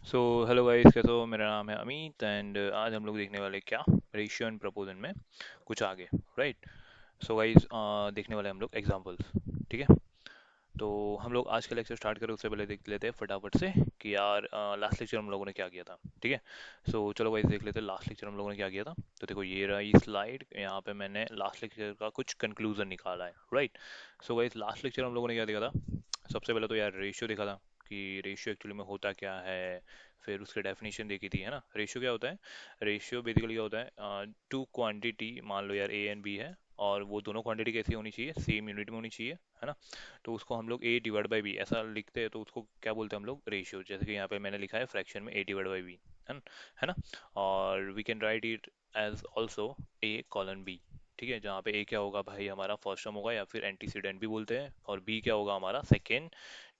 So hello guys, कैसे हो? मेरा नाम है अमित एंड आज हम लोग देखने वाले क्या, रेशियो एंड प्रपोजन में कुछ आगे, राइट? सो गाइस, देखने वाले हम लोग एग्जांपल्स, ठीक है? तो हम लोग आज का लेक्चर स्टार्ट करें उससे पहले देख लेते हैं फटाफट से कि यार लास्ट लेक्चर हम लोगों ने क्या किया था, ठीक है? सो चलो गाइस देख लेते हैं लास्ट लेक्चर हम लोगों ने क्या किया था। तो देखो ये रही स्लाइड, यहाँ पे मैंने लास्ट लेक्चर का कुछ कंक्लूजन निकाला है, right? So guys last lecture हम लोगों ने क्या देखा था? सबसे पहले तो यार रेशियो देखा था कि रेशियो एक्चुअली में होता क्या है। फिर उसकी डेफिनेशन देखी थी, है ना? रेशियो क्या होता है? रेशियो बेसिकली क्या होता है, टू क्वांटिटी, मान लो यार ए एंड बी है, और वो दोनों क्वांटिटी कैसी होनी चाहिए? सेम यूनिट में होनी चाहिए, है ना? तो उसको हम लोग ए डिवाइड बाई बी ऐसा लिखते हैं, तो उसको क्या बोलते हैं हम लोग? रेशियो। जैसे कि यहाँ पे मैंने लिखा है फ्रैक्शन में ए डिवाइड बाई बी, है ना? है ना? और we can write it as also A colon B, ठीक है? जहाँ पे ए क्या होगा भाई, हमारा फर्स्ट टर्म होगा या फिर एंटीसीडेंट भी बोलते हैं, और बी क्या होगा, हमारा सेकेंड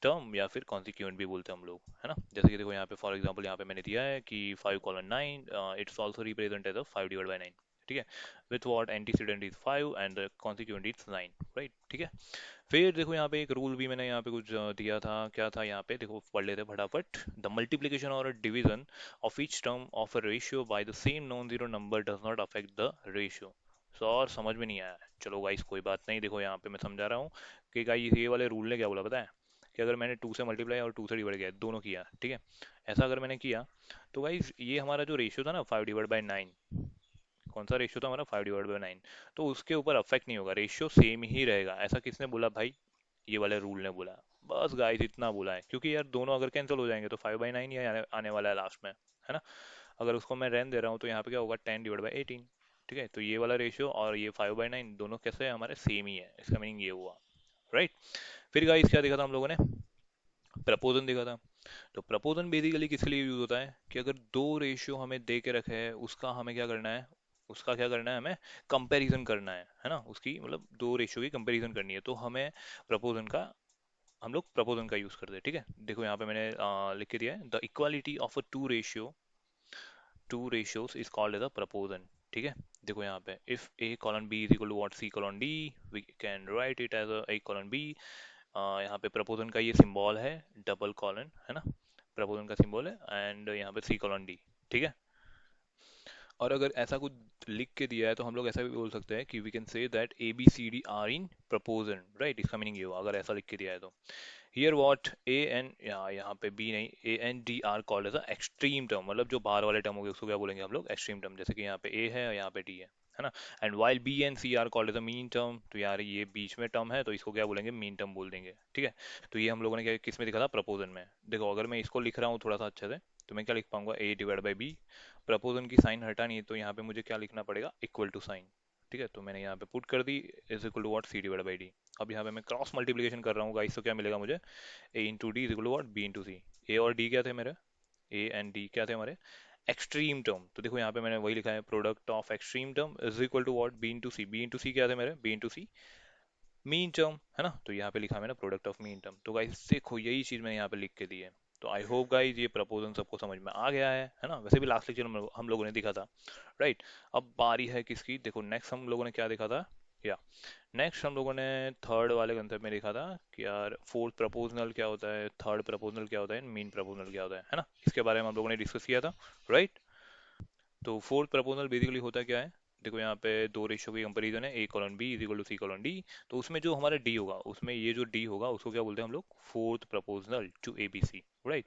टर्म या फिर कॉन्सिक्वेंट भी बोलते हैं हम लोग, है ना? जैसे कि देखो यहाँ पे फॉर एग्जांपल यहाँ पे मैंने दिया है कि 5:9 it's also represent as a 5/9, ठीक है? With what antecedent is 5 and the consequent is 9, right? ठीक है? फिर देखो यहाँ पे एक रूल भी मैंने यहाँ पे कुछ दिया था, क्या था यहाँ पे? देखो पढ़ लेते हैं फटाफट। द मल्टीप्लीकेशन और division of each term of a ratio by the same non zero number does not affect the ratio. So और समझ में नहीं आया, चलो गाइस कोई बात नहीं, देखो यहाँ पे मैं समझा रहा हूँ कि गाइस ये वाले रूल ने क्या बोला पता है? कि अगर मैंने 2 से मल्टीप्लाई और 2 से डिवाइड किया, दोनों किया, ठीक है? ऐसा अगर मैंने किया, तो गाइस ये हमारा जो रेशियो था ना 5/9, कौन सा रेशियो था हमारा? 5/9, तो उसके ऊपर अफेक्ट नहीं होगा, रेशियो सेम ही रहेगा। ऐसा किसने बोला भाई? ये वाले रूल ने बोला। बस गाइस इतना बोला है, क्योंकि यार दोनों अगर कैंसिल हो जाएंगे तो 5/9 ही आने वाला है लास्ट में, है ना? अगर उसको मैं रहने दे रहा हूँ तो यहाँ पे क्या होगा? 10/18, ठीक है? तो ये वाला रेशियो और ये 5/9 दोनों कैसे है हमारे? सेम ही है, इसका मीनिंग ये हुआ, राइट? फिर गाइस क्या देखा था हम लोगों ने? प्रपोजन देखा था। तो प्रपोजन बेसिकली किसके लिए यूज होता है? कि अगर दो रेशियो हमें दे के रखे हैं, उसका हमें क्या करना है? उसका क्या करना है हमें? कंपैरिजन करना है ना? उसकी मतलब दो रेशियो की कंपैरिजन करनी है, तो हमें प्रपोजन का, हम लोग प्रपोजन का यूज करते हैं, ठीक है? देखो यहाँ पे मैंने लिख के दिया है, the equality of a two ratios is called as a proportion, ठीक है? देखो यहाँ पे if A colon B is equal to what C colon D, we can write it as A colon B. यहाँ पे प्रपोजन का ये सिंबल है, डबल कॉलन, है ना? प्रपोजन का सिंबल है, एंड यहाँ पे सी कॉलन डी, ठीक है? और अगर ऐसा कुछ लिख के दिया है तो हम लोग ऐसा भी बोल सकते हैं कि we can say that A B C D are in proportion, right? इसका मीनिंग ये हुआ अगर ऐसा लिख के दिया है तो। हियर व्हाट ए एन, यहाँ पे बी नहीं, A and D are called as a extreme term, मतलब जो बाहर वाले टर्म हो गए उसको क्या बोलेंगे हम लोग? Extreme term. जैसे कि यहाँ पे ए है और यहाँ पे डी है ना? And while B and C are called as a mean term, तो यार ये बीच में टर्म है तो इसको क्या बोलेंगे? मीन टर्म बोल देंगे, ठीक है? तो ये हम लोगों ने क्या किस में दिखा था? प्रपोजन में। देखो अगर मैं इसको लिख रहा हूँ थोड़ा सा अच्छे से, तो मैं क्या लिख पाऊंगा? ए डिवाइड बाई बी। प्रपोजन की साइन हटानी है तो यहाँ पे मुझे क्या लिखना पड़ेगा? इक्वल टू साइन, ठीक है? तो मैंने यहाँ पे पुट कर दी, is equal to what? C divide by D. अब यहाँ पे मैं क्रॉस मल्टीप्लिकेशन कर रहा हूँ गाइस, तो क्या मिलेगा मुझे? A into D is equal to what? B into C. A और डी क्या थे मेरे? ए एंड डी क्या थे हमारे? Extreme term. तो देखो यहाँ पे मैंने वही लिखा है, product of extreme term is equal to what? B into C. B into C क्या थे मेरे? B into C mean term, है ना? तो यहाँ पे लिखा है मैंने प्रोडक्ट ऑफ मीन टर्म। तो गाइस देखो यही चीज मैंने यहाँ पे लिख के दी है। तो आई होप गाइस ये प्रपोजन सबको समझ में आ गया है ना? वैसे भी लास्ट लेक्चर में हम लोगों ने दिखा था, राइट? अब बारी है किसकी? देखो नेक्स्ट हम लोगों ने क्या देखा था, या नेक्स्ट हम लोगों ने थर्ड वाले कंसेप्ट में देखा था कि यार फोर्थ प्रपोजनल क्या होता है, थर्ड प्रपोजनल क्या होता है, मीन प्रपोजनल क्या होता है ना? इसके बारे में हम लोगों ने डिस्कस किया था, राइट? तो फोर्थ प्रपोजल बेसिकली होता क्या है? देखो यहाँ पे दो रेशियो की कंपैरिजन है, A colon B is equal to C colon D. तो उसमें जो हमारा डी होगा, उसमें ये जो डी होगा उसको क्या बोलते हैं हम लोग? Fourth proportional to A B C, right?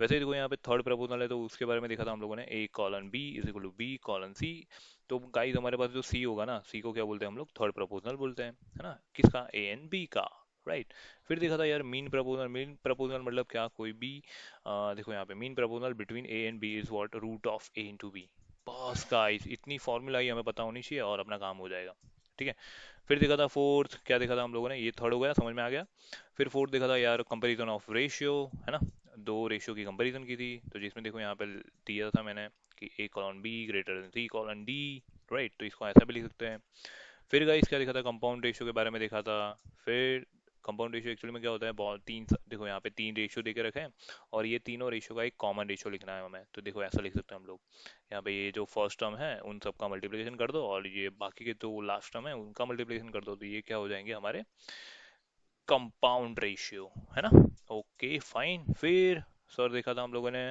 वैसे ही देखो यहाँ पे थर्ड प्रपोजल है, तो उसके बारे में देखा था हम लोगों ने, A colon B is equal to B colon C. तो गाइस हमारे पास जो सी होगा ना, सी को क्या बोलते हैं हम लोग? थर्ड प्रपोजल बोलते हैं, है ना? किसका? ए एंड बी का, राइट? फिर देखा था यार मीन प्रपोजल। मीन प्रपोजल मतलब क्या? कोई भी देखो यहाँ पे mean proportional between A and B is what? Root of A into B. बस गाइस इतनी फॉर्मूला ही हमें पता होनी चाहिए और अपना काम हो जाएगा, ठीक है? फिर देखा था फोर्थ, क्या देखा था हम लोगों ने? ये थर्ड हो गया, समझ में आ गया। फिर फोर्थ देखा था यार कंपैरिजन ऑफ रेशियो, है ना? दो रेशियो की कंपैरिजन की थी, तो जिसमें देखो यहाँ पे दिया था मैंने कि A colon B greater than C colon D, right? तो इसको ऐसा भी लिख सकते हैं। फिर गाइस क्या देखा था? कंपाउंड रेशियो के बारे में देखा था। फिर कंपाउंड रेशियो एक्चुअली में क्या होता है? बहुत तीन, देखो यहाँ पे तीन रेशियो देके रखे हैं, और ये तीनों रेशियो का एक कॉमन रेशियो लिखना है हमें। तो देखो ऐसा लिख सकते हैं हम लोग, यहाँ पे ये जो फर्स्ट टर्म है उन सब का मल्टीप्लिकेशन कर दो, और ये बाकी के जो लास्ट टर्म है उनका मल्टीप्लिकेशन कर दो, तो ये क्या हो जाएंगे हमारे? कंपाउंड रेशियो, है ना? Okay fine. फिर सर देखा था हम लोगों ने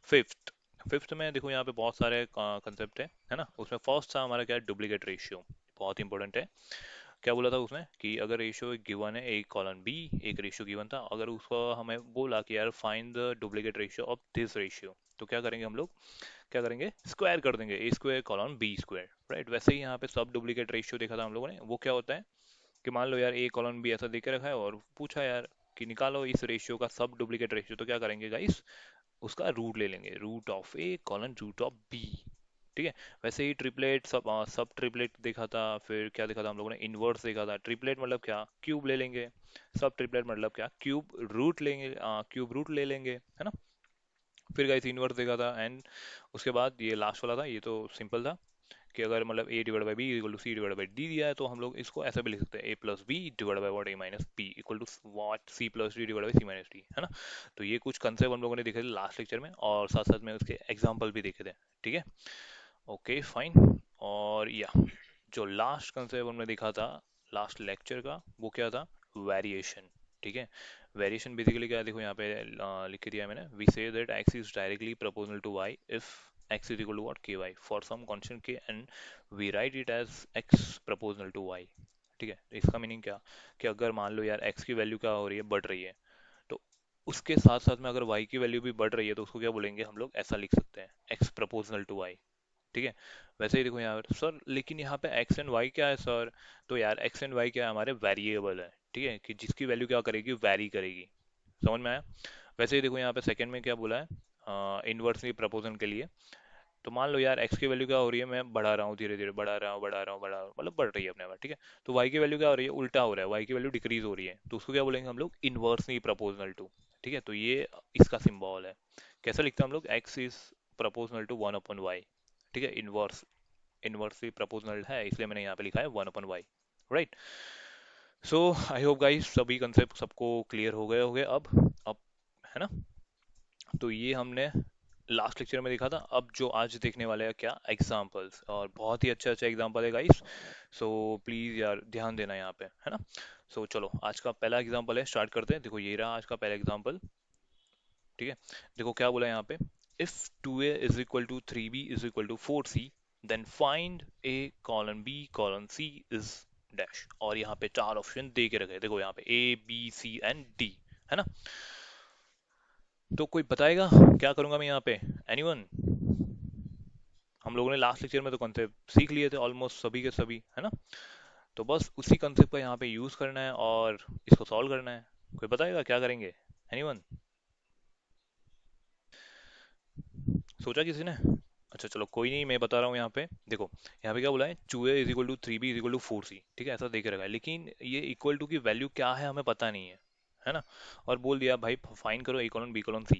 फिफ्थ। फिफ्थ में देखो यहाँ पे बहुत सारे कंसेप्ट है ना। उसमें फर्स्ट था हमारा क्या है, डुप्लीकेट रेशियो। बहुत इंपॉर्टेंट है। क्या बोला था उसने कि अगर रेशियो गिवन है ए कॉलन बी, एक रेशियो गिवन था, अगर उसको हमें बोला कि यार find the duplicate ratio of this ratio, तो क्या करेंगे हम लोग, क्या करेंगे, स्क्वायर कर देंगे A square colon B square, right. वैसे ही यहाँ पे सब डुप्लीकेट रेशियो देखा था हम लोगों ने। वो क्या होता है कि मान लो यार ए कॉलन बी ऐसा दे के रखा है और पूछा यार कि निकालो इस रेशियो का सब डुप्लीकेट रेशियो, तो क्या करेंगे गाइस, उसका रूट ले लेंगे, root of A colon root of B. ठीक है। वैसे ही ट्रिपलेट सब सब ट्रिपलेट देखा था। फिर क्या देखा था हम लोगों ने, इनवर्स देखा था। ट्रिपलेट मतलब क्या, क्यूब ले लेंगे। सब ट्रिपलेट मतलब क्या, क्यूब रूट लेंगे, क्यूब रूट ले लेंगे, है ना। फिर गाइस इनवर्स देखा था। एंड उसके बाद ये लास्ट वाला था, ये तो सिंपल था कि अगर मतलब a divide by B equal to C divide by D दिया है, तो हम लोग इसको ऐसा भी लिख सकते हैं, a plus B divide by what a minus B equal to what C plus D divide by C minus D, है ना। तो ये कुछ कंसेप्ट हम लोगों ने देखे थे लास्ट लेक्चर में, और साथ साथ में उसके एग्जाम्पल भी देखे थे। ठीक है। Okay fine. और या जो लास्ट कंसेप्ट हमने देखा था लास्ट लेक्चर का, वो क्या था, वेरिएशन। ठीक है। वेरिएशन बेसिकली क्या है, देखो यहाँ पे लिख के दिया है मैंने, we say that x is directly proportional to y if x is equal to what ky for some constant k and we write it as x proportional to y। ठीक है। इसका मीनिंग क्या, कि अगर मान लो यार x की वैल्यू क्या हो रही है, बढ़ रही है, तो उसके साथ साथ में अगर y की वैल्यू भी बढ़ रही है, तो उसको क्या बोलेंगे हम लोग, ऐसा लिख सकते हैं, x प्रोपोर्शनल टू y। ठीक है। वैसे ही देखो यहाँ पर सर, लेकिन यहाँ पे एक्स एंड वाई क्या है सर, तो यार एक्स एंड वाई क्या है, हमारे वेरिएबल है। ठीक है, कि जिसकी वैल्यू क्या करेगी, वैरी करेगी। समझ में आया। वैसे ही देखो यहाँ पे सेकंड में क्या बोला है, इनवर्सली प्रपोजन के लिए। तो मान लो यार एक्स की वैल्यू क्या हो रही है, मैं बढ़ा रहा हूँ धीरे धीरे, बढ़ा रहा हूँ बढ़ा रहा हूँ बढ़ा रहा हूँ, मतलब बढ़ रही है अपने आप। ठीक है। तो वाई की वैल्यू क्या हो रही है, उल्टा हो रहा है, वाई की वैल्यू डिक्रीज हो रही है, तो उसको क्या बोलेंगे हम लोग, इनवर्सली प्रपोजनल टू। ठीक है। तो ये इसका सिंबल है। कैसे लिखते हैं हम लोग, X is proportional to one upon Y. ठीक है। इनवर्सली प्रोपोर्शनल है, इसलिए मैंने यहाँ पे लिखा है one upon Y, right. So I hope guys सभी कंसेप्ट सबको क्लियर हो गए होंगे अब, है ना। तो ये हमने लास्ट लेक्चर में देखा था। अब जो आज देखने वाले हैं क्या, एग्जांपल्स, और बहुत ही अच्छा अच्छा एग्जांपल है गाइस। सो प्लीज यार ध्यान देना यहाँ पे, है ना। सो चलो आज का पहला एग्जांपल है, स्टार्ट करते हैं। देखो ये रहा आज का पहला एग्जांपल। ठीक है। देखो क्या बोला है यहाँ पे, if 2a is equal to 3b is equal to 4c then find a colon b colon c is dash. और यहाँ पे चार ऑप्शन दे के रखे हैं। देखो यहाँ पे a b c and d, है ना। तो कोई बताएगा क्या करूंगा मैं यहाँ पे, एनीवन। हम लोगों ने लास्ट लेक्चर में तो कॉन्सेप्ट सीख लिए थे ऑलमोस्ट सभी के सभी, है ना। तो बस उसी कॉन्सेप्ट का यहाँ पे यूज करना है और इसको सॉल्व करना है। कोई बताएगा क्या करेंगे, एनीवन, सोचा किसी ने। अच्छा चलो कोई नहीं, मैं बता रहा हूँ यहाँ पे। देखो यहाँ पे क्या बोला है, 2a is equal to 3b is equal to 4c। ठीक है, ऐसा देखे रखा है, लेकिन ये इक्वल टू की वैल्यू क्या है हमें पता नहीं है ना। और बोल दिया भाई फाइन करो a colon b colon c।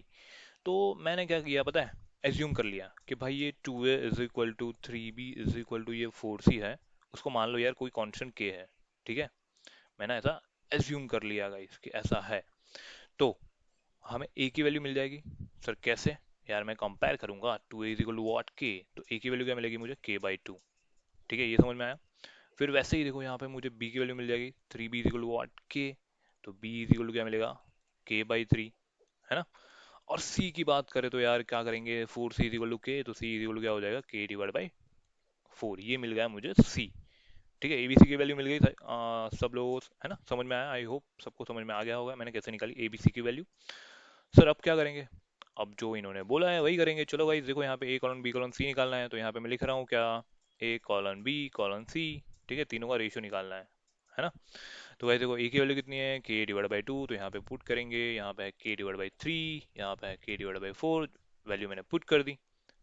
तो मैंने क्या किया पता है, एज्यूम कर लिया कि भाई ये 2a is equal to 3b is equal to ये 4c है। उसको मान लो यार कोई कांस्टेंट k है। ठीक है। मैंने ऐसा एज्यूम कर लिया गाइस कि ऐसा है। तो हमें ए की वैल्यू मिल जाएगी। सर कैसे, यार मैं कंपेयर करूंगा, two A is equal to what K, तो ए की वैल्यू क्या मिलेगी मुझे, के बाई टू। ठीक है, ये समझ में आया। फिर वैसे ही देखो यहाँ पे मुझे बी की वैल्यू मिल जाएगी, three B is equal to what K, तो बी इज इक्वल टू क्या मिलेगा, के बाई थ्री, है ना। और सी की बात करें तो यार क्या करेंगे, four C is equal to K, तो सी इज इक्वल टू क्या हो जाएगा, के डिवाइड बाई फोर। ये मिल गया मुझे सी। ठीक है, एबीसी की वैल्यू मिल गई सब लोगों को, है ना, समझ में आया। आई होप सबको समझ में आ गया होगा मैंने कैसे निकाली एबीसी की वैल्यू। सर अब क्या करेंगे, अब जो इन्होंने बोला है वही करेंगे। चलो भाई देखो यहाँ पे ए कॉलन बी कॉलन सी निकालना है, तो यहाँ पे मैं लिख रहा हूँ क्या, ए कॉलन बी कॉलन सी। ठीक है, तीनों का रेशियो निकालना है ना। तो भाई देखो ए की वैल्यू कितनी है, के डिवाइड बाई टू, तो यहाँ पे पुट करेंगे, यहाँ पे है के डिवाइड बाई थ्री, यहाँ पे है के डिवाइड बाई फोर, वैल्यू मैंने पुट कर दी।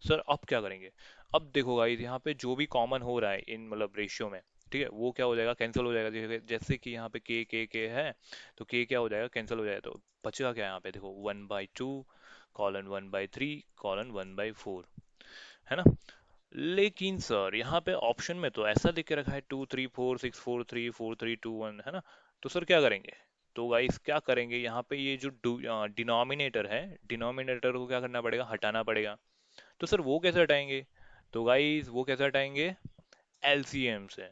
सर अब क्या करेंगे, अब देखो गाइस यहाँ पे जो भी कॉमन हो रहा है इन मतलब रेशियो में, ठीक है, वो क्या हो जाएगा, कैंसिल हो जाएगा। जैसे कि यहाँ पे के है, तो के क्या हो जाएगा, कैंसिल हो जाएगा। तो बचेगा क्या यहाँ पे, देखो one by two colon one by three colon one by four, है ना। लेकिन सर यहाँ पे ऑप्शन में तो ऐसा लिख के रखा है 2 3 4 6 4 3 4 3 2 1, है ना। तो सर क्या करेंगे, तो गाइस क्या करेंगे, यहाँ पे ये जो डिनोमिनेटर है, डिनोमिनेटर को क्या करना पड़ेगा, हटाना पड़ेगा। तो सर वो कैसे हटाएंगे, तो गाइस वो कैसे हटाएंगे, एलसीएम से।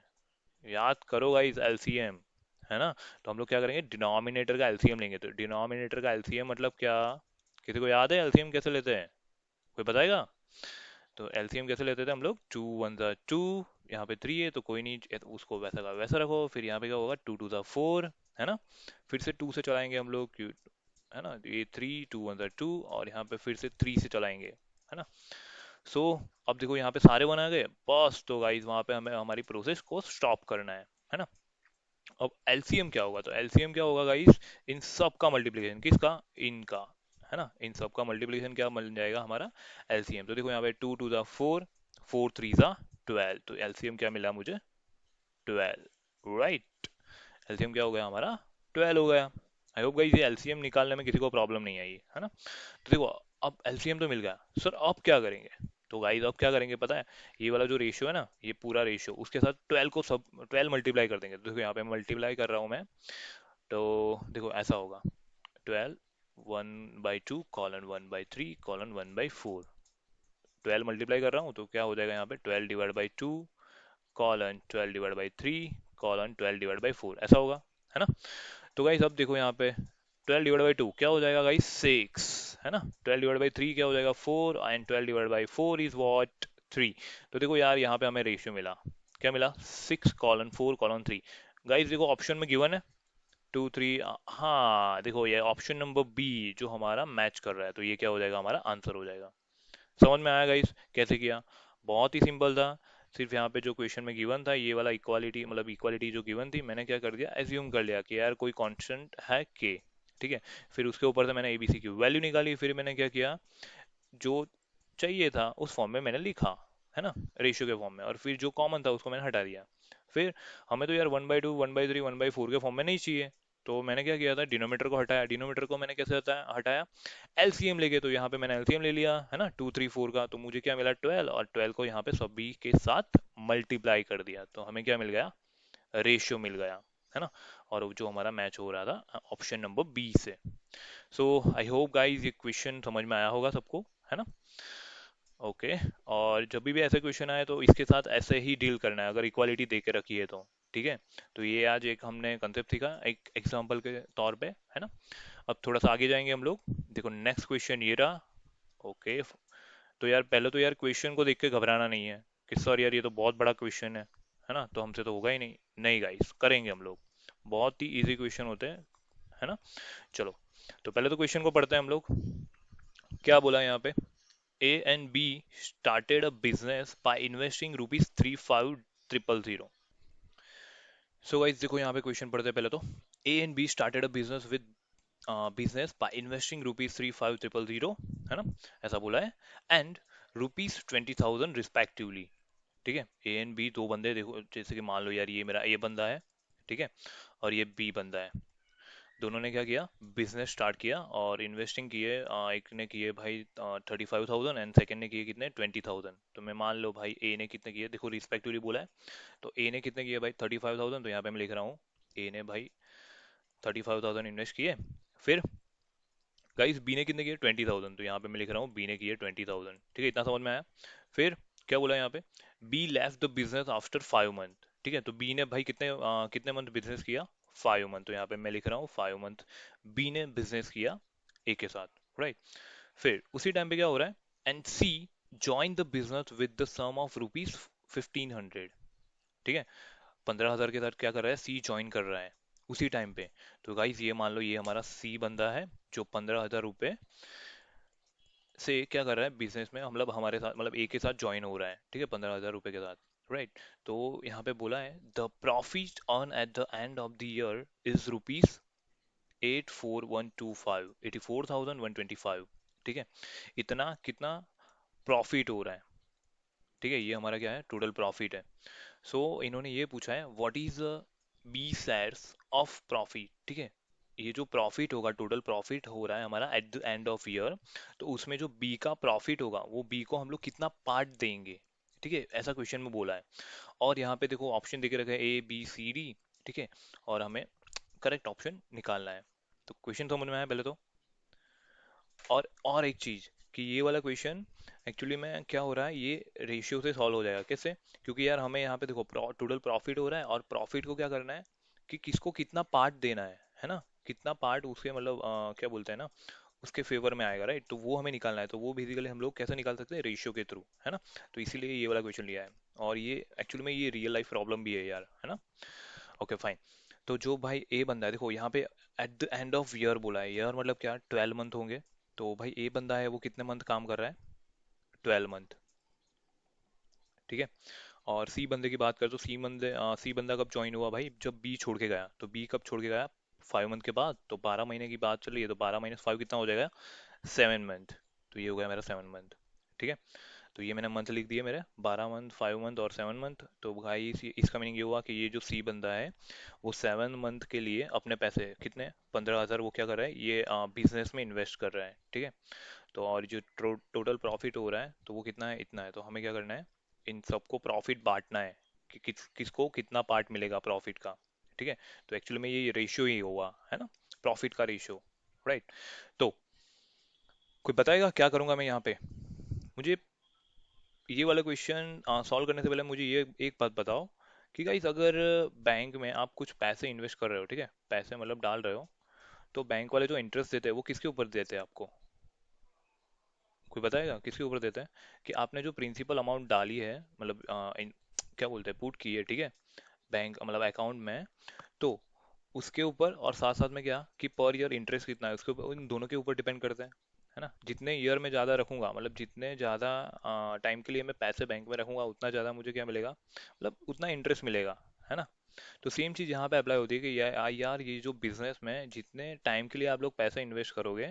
याद करो गाइस, एलसीएम, है ना। तो हम लोग क्या करेंगे, डिनोमिनेटर का एलसीएम लेंगे। तो डिनोमिनेटर का एलसीएम मतलब क्या, किसी को याद है एलसीएम कैसे लेते हैं? कोई बताएगा? तो एलसीएम कैसे लेते थे हम लोग? टू वन ज़ा टू, यहाँ पे थ्री है तो कोई नहीं, उसको वैसा का वैसा रखो। फिर यहाँ पे क्या होगा, टू टू ज़ा फोर, है ना? फिर से टू से चलाएंगे हम लोग, है ना? ये थ्री, टू वन ज़ा टू, और यहाँ पे फिर से थ्री से चलाएंगे, है ना? सो अब देखो यहाँ पे सारे वन आ गए बस, तो गाइज वहां पे हमें हमारी प्रोसेस को स्टॉप करना है ना? अब एलसीएम क्या होगा? तो एलसीएम क्या होगा गाइस? इन सब का मल्टीप्लिकेशन, किसका? इनका, है ना? इन सब का मल्टीप्लिकेशन क्या बन जाएगा हमारा? एलसीएम। तो देखो यहाँ पे टू टू ज़ा फोर, फोर थ्री ज़ा ट्वेल्व, तो एलसीएम क्या मिला मुझे? Twelve, right? एलसीएम क्या हो गया हमारा? ट्वेल्व हो गया। आई होप गाइस ये एलसीएम निकालने में किसी को प्रॉब्लम नहीं आई, है ना? तो देखो, अब एलसीएम तो मिल गया, सर अब क्या करेंगे? तो गाइस अब क्या करेंगे पता है? ये वाला जो रेशियो है ना, ये पूरा रेशियो उसके साथ ट्वेल्व को सब ट्वेल्व मल्टीप्लाई कर देंगे। तो देखो यहाँ पे मल्टीप्लाई कर रहा हूँ मैं, तो देखो ऐसा होगा, twelve one by two colon one by three colon one by four, twelve multiply कर रहा हूँ तो क्या हो जाएगा यहाँ पे, twelve divide by two colon twelve divide by three colon twelve divide by four, ऐसा होगा, है ना? तो गाइस अब देखो यहाँ पे, ट्वेल्व डिवाइड बाई टू क्या हो जाएगा गाइस? सिक्स, है ना? ट्वेल्व डिवाइड बाई थ्री क्या हो जाएगा? Four, and twelve divide by four is what? Three. तो देखो यार यहाँ पे हमें रेशियो मिला, क्या मिला? Six colon four colon three. Guys देखो ऑप्शन में गिवन है टू थ्री, हाँ देखो ये ऑप्शन नंबर बी जो हमारा मैच कर रहा है, तो ये क्या हो जाएगा? हमारा आंसर हो जाएगा। समझ में आया गाइस कैसे किया? बहुत ही सिंपल था। सिर्फ यहाँ पे जो क्वेश्चन में गिवन था ये वाला इक्वालिटी, मतलब इक्वालिटी जो गिवन थी, मैंने क्या कर दिया, एज्यूम कर लिया कि यार कोई कांस्टेंट है के, ठीक है? फिर उसके ऊपर से मैंने एबीसी की वैल्यू निकाली, फिर मैंने क्या किया, जो चाहिए था उस फॉर्म में मैंने लिखा, है ना? रेशियो के फॉर्म में, और फिर जो कॉमन था उसको मैंने हटा दिया। फिर हमें तो यार one by two one by three one by four के फॉर्म में नहीं चाहिए, तो मैंने क्या किया था, डिनोमीटर को हटाया। डिनोमीटर को मैंने कैसे हटाया हटाया? एलसीएम लेके, तो यहाँ पे मैंने एलसीएम ले लिया, है ना? टू थ्री फोर का, तो मुझे क्या मिला? ट्वेल्व, और ट्वेल्व को यहाँ पे सभी के साथ मल्टीप्लाई कर दिया, तो हमें क्या मिल गया? रेशियो मिल गया, है ना? और वो जो हमारा मैच हो रहा था ऑप्शन नंबर बी से। सो आई होप गाइस ये क्वेश्चन समझ में आया होगा सबको, है ना? ओके। और जब भी ऐसे क्वेश्चन आए तो इसके साथ ऐसे ही डील करना है, अगर इक्वालिटी दे के रखी है तो, ठीक है? तो ये आज एक हमने कंसेप्ट सीखा एक एग्जांपल के तौर पे, है ना? अब थोड़ा सा आगे जाएंगे हम लोग। देखो नेक्स्ट क्वेश्चन ये रहा। ओके। तो यार पहले तो यार क्वेश्चन को देख के घबराना नहीं है कि सर यार ये तो बहुत बड़ा क्वेश्चन है ना? तो हमसे तो होगा ही नहीं, नहीं गाइस करेंगे हम लोग। बहुत ही इजी क्वेश्चन होते हैं, है ना? चलो, तो पहले तो क्वेश्चन को पढ़ते हैं हम लोग। क्या बोला है यहाँ पे? A and B started a business by investing rupees 35,000. So guys देखो यहाँ पे क्वेश्चन पढ़ते हैं पहले तो। A and B started a business with business by investing rupees 35,000, है ना? ऐसा बोला है, and rupees 20,000 respectively, ठीक है? A and B दो बंदे, देखो जैसे कि मान लो यार ये मेरा A बंदा है, ठीक है? और ये B बंदा है। दोनों ने क्या किया? बिजनेस स्टार्ट किया और इन्वेस्टिंग किए, एक ने किए भाई 35,000, एंड सेकंड ने किए कितने? 20,000। तो मैं मान लो भाई ए ने कितने किए, देखो रिस्पेक्टिवली बोला है, तो ए ने कितने किए भाई? 35,000, तो यहाँ पे मैं लिख रहा हूँ ए ने भाई 35,000 इन्वेस्ट किए। फिर गाइस बी ने कितने किए? 20,000, तो यहाँ पे मैं लिख रहा हूँ बी ने किए 20,000, ठीक है? इतना समझ में आया? फिर क्या बोला यहाँ पे? Be left the business after 5 month, ठीक है? तो बी ने भाई कितने मंथ बिजनेस किया? 5 मंथ, तो यहाँ पे मैं लिख रहा हूँ 5 मंथ बी ने बिजनेस किया ए के साथ, राइट? फिर उसी टाइम पे क्या हो रहा है? And C join the business with the sum of rupees 1,500, ठीक है? 15,000 के साथ क्या कर रहा है? सी ज्वाइन कर रहा है उसी टाइम पे। तो गाइस ये मान लो ये हमारा सी बंदा है जो 15,000 रुपये से क्या कर रहा है बिजनेस में, मतलब हमारे साथ, मतलब ए के साथ ज्वाइन हो रहा है, ठीक है? 15,000 रुपये के साथ, राइट? तो यहाँ पे बोला है the profit earn at the end of the year is rupees 84,125, 84,125, ठीक है? इतना कितना प्रॉफिट हो रहा है, ठीक है? ये हमारा क्या है? टोटल प्रॉफिट है। सो इन्होंने ये पूछा है what is B shares of profit, ठीक है? ये जो प्रॉफिट होगा, टोटल प्रॉफिट हो रहा है हमारा at the end of year, तो उसमें जो बी का प्रॉफिट होगा वो बी को हम लोग कितना पार्ट देंगे, ठीक है? ऐसा क्वेश्चन में बोला है। और यहाँ पे देखो ऑप्शन देके रखे हैं ए बी सी डी, ठीक है? और हमें करेक्ट ऑप्शन निकालना है। तो क्वेश्चन समझ में आया पहले तो? और एक चीज कि ये वाला क्वेश्चन एक्चुअली में क्या हो रहा है, ये रेशियो से सॉल्व हो जाएगा कैसे? क्योंकि यार हमें यहाँ पे देखो टोटल प्रॉफिट हो रहा है, और प्रॉफिट को क्या करना है कि किसको कितना पार्ट देना है ना? कितना पार्ट उसके, मतलब क्या बोलते हैं ना, उसके फेवर में आएगा, राइट? तो वो हमें निकालना है, तो वो बेसिकली हम लोग कैसे निकाल सकते हैं, रेशियो के थ्रू, है ना? तो इसीलिए ये वाला क्वेश्चन लिया है। और ये एक्चुअली में ये रियल लाइफ प्रॉब्लम भी है यार, है ना? Okay fine. तो जो भाई ए बंदा है, देखो यहाँ पे at the end of year बोला है, ईयर मतलब क्या, 12 मंथ होंगे। तो भाई ए बंदा है वो कितने मंथ काम कर रहा है, 12 मंथ, ठीक है। और सी बंदे की बात करें तो सी बंदा कब ज्वाइन हुआ भाई, जब बी छोड़ के गया। तो बी कब छोड़ के गया, 5 मंथ के बाद। तो 12 महीने की बात चल रही है, तो 12 - 5 कितना हो जाएगा, 7 मंथ। तो ये हो गया मेरा 7 मंथ, ठीक है। तो ये मैंने मंथ लिख दिए मेरे, 12 मंथ, 5 मंथ और 7 मंथ। तो भाई इसका मीनिंग ये हुआ कि ये जो सी बंदा है वो 7 मंथ के लिए अपने पैसे कितने, 15,000 वो क्या कर रहा है, ये बिजनेस में इन्वेस्ट कर रहा है, ठीक है। तो और जो टोटल प्रॉफिट हो रहा है तो वो कितना है, इतना है। तो हमें क्या करना है, इन सबको प्रॉफिट बांटना है कि किसको कितना पार्ट मिलेगा प्रॉफिट का, ठीक है। तो एक्चुअली में ये रेशियो ही हुआ है ना, प्रॉफिट का रेशियो, राइट। तो कोई बताएगा क्या करूंगा मैं यहाँ पे, मुझे ये वाला क्वेश्चन सॉल्व करने से पहले मुझे ये एक बात बताओ कि गाइस, अगर बैंक में आप कुछ पैसे इन्वेस्ट कर रहे हो, ठीक है, पैसे मतलब डाल रहे हो, तो बैंक वाले जो इंटरेस्ट देते हैं वो किसके ऊपर देते हैं आपको, कोई बताएगा किसके ऊपर देते हैं? कि आपने जो प्रिंसिपल अमाउंट डाली है, मतलब क्या बोलते हैं, पुट की है, ठीक है, बैंक मतलब अकाउंट में, तो उसके ऊपर, और साथ साथ में क्या कि पर ईयर इंटरेस्ट कितना है उसके ऊपर, इन दोनों के ऊपर डिपेंड करता है ना। जितने ईयर में ज़्यादा रखूंगा, मतलब जितने ज़्यादा टाइम के लिए मैं पैसे बैंक में रखूंगा, उतना ज़्यादा मुझे क्या मिलेगा, मतलब उतना इंटरेस्ट मिलेगा, है ना। तो सेम चीज़ यहाँ पे अप्लाई होती है कि यार ये जो बिजनेस में जितने टाइम के लिए आप लोग पैसा इन्वेस्ट करोगे,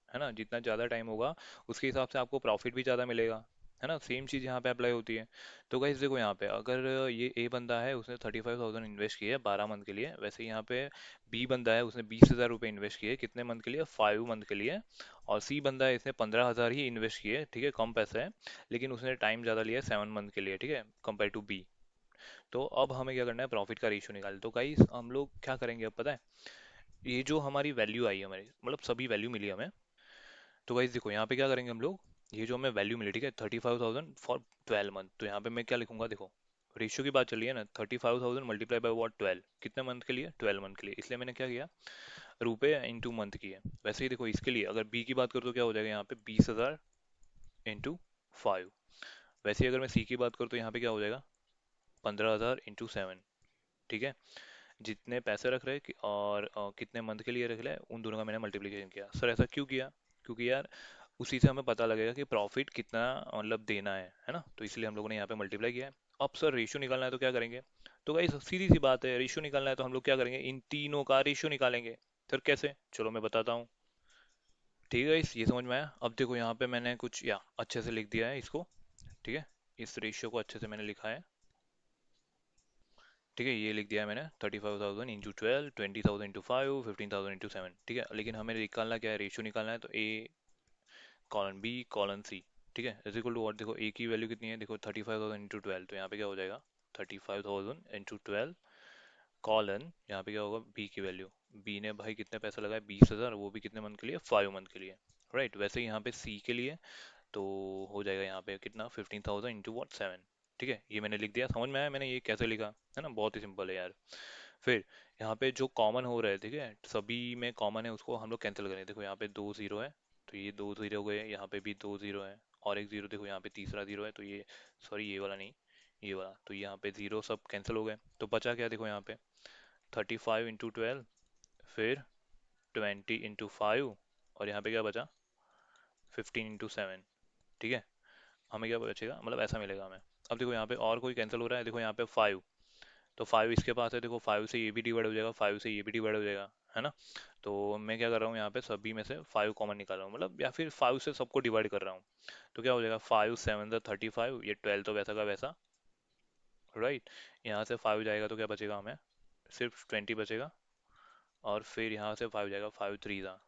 है ना, जितना ज़्यादा टाइम होगा उसके हिसाब से आपको प्रॉफिट भी ज़्यादा मिलेगा, है ना। सेम चीज़ यहाँ पे अप्लाई होती है। तो गाइस देखो यहाँ पे, अगर ये ए बंदा है उसने 35,000 इन्वेस्ट किए 12 मंथ के लिए, वैसे यहाँ पे बी बंदा है उसने 20,000 रुपये इन्वेस्ट किए कितने मंथ के लिए, 5 मंथ के लिए। और सी बंदा है इसने 15,000 ही इन्वेस्ट किए, ठीक है, कम पैसा है, लेकिन उसने टाइम ज़्यादा लिया है, 7 मंथ के लिए, ठीक है, कंपेयर टू बी। तो अब हमें क्या करना है, प्रॉफिट का रेशियो निकाल। तो गाइस हम लोग क्या करेंगे अब पता है, ये जो हमारी वैल्यू आई है, हमारी मतलब सभी वैल्यू मिली हमें। तो गाइस देखो यहाँ पे क्या करेंगे हम लोग, ये जो हमें वैल्यू मिली, ठीक है, 35,000 फॉर 12 मंथ, तो यहाँ पे मैं क्या लिखूंगा, देखो रेशियो की बात चल रही है ना, 35,000 मल्टीप्लाई बाय व्हाट, 12, कितने मंथ के लिए, 12 मंथ के लिए, इसलिए मैंने क्या किया, रुपए इंटू मंथ किए। वैसे ही देखो इसके लिए अगर बी की बात करूँ तो क्या हो जाएगा यहाँ पे, 20,000 इंटू 5। वैसे ही अगर मैं सी की बात करूँ तो यहाँ पे क्या हो जाएगा, 15,000 इंटू 7, ठीक है। जितने पैसे रख रहे और कितने मंथ के लिए रख रहे हैं, उन दोनों का मैंने मल्टीप्लिकेशन किया। सर ऐसा क्यों किया, क्योंकि यार उसी से हमें पता लगेगा कि प्रॉफिट कितना मतलब देना है ना, तो इसलिए हम लोगों ने यहाँ पे मल्टीप्लाई किया है। अब सर रेशियो निकालना है तो क्या करेंगे, तो भाई सीधी सी बात है, रेशियो निकालना है तो हम लोग क्या करेंगे, इन तीनों का रेशियो निकालेंगे। सर कैसे, चलो मैं बताता हूँ। ठीक है इस ये समझ में आया। अब देखो यहाँ पे मैंने कुछ या अच्छे से लिख दिया है इसको, ठीक है, इस रेशियो को अच्छे से मैंने लिखा है, ठीक है, ये लिख दिया है मैंने, 35,000 इंटू 12, 20,000 इंटू 5, 15,000 इंटू 7, ठीक है। लेकिन हमें निकालना क्या है, रेशियो निकालना है, तो ए कॉलन बी कॉलन सी, ठीक है, इज इक्वल टू व्हाट, देखो ए की वैल्यू कितनी है, देखो 35,000 इंटू 12, तो यहाँ पे क्या हो जाएगा, 35,000 इंटू 12 कॉलन, यहाँ पे क्या होगा, बी की वैल्यू, बी ने भाई कितने पैसा लगाया, 20,000, वो भी कितने मंथ के लिए, 5 मंथ के लिए, राइट। वैसे ही यहाँ पे सी के लिए तो हो जाएगा यहाँ पे कितना, 15,000 इंटू वॉट, 7, ठीक है। ये मैंने लिख दिया, समझ में आया मैंने ये कैसे लिखा, है ना, बहुत ही सिंपल है यार। फिर यहाँ पे जो कॉमन हो रहा है, ठीक है, सभी में कॉमन है, उसको हम लोग कैंसिल करें। देखो यहाँ पे 2 जीरो है, तो ये 2 जीरो हो गए, यहाँ पे भी 2 जीरो है, और एक जीरो, देखो यहाँ पे तीसरा जीरो है, तो ये, सॉरी ये वाला नहीं, ये वाला, तो यहाँ पे जीरो सब कैंसिल हो गए। तो बचा क्या, देखो यहाँ पे 35 इंटू 12, फिर 20 इंटू 5, और यहाँ पे क्या बचा, 15 इंटू 7, ठीक है। हमें क्या बचेगा, मतलब ऐसा मिलेगा हमें। अब देखो यहाँ पे और कोई कैंसिल हो रहा है, देखो यहाँ पे 5, तो 5 इसके पास है, देखो 5 से ये भी डिवाइड हो जाएगा, 5 से ये भी डिवाइड हो जाएगा, है ना। तो मैं क्या कर रहा हूँ, यहाँ पे सभी में से 5 कॉमन निकाल रहा हूँ, मतलब या फिर 5 से सबको डिवाइड कर रहा हूँ। तो क्या हो जाएगा, 5 7 35, ये 12 तो वैसा का वैसा, राइट। यहाँ से 5 जाएगा तो क्या बचेगा हमें, सिर्फ 20 बचेगा, और फिर यहाँ से 5 जाएगा, 5 3 जा,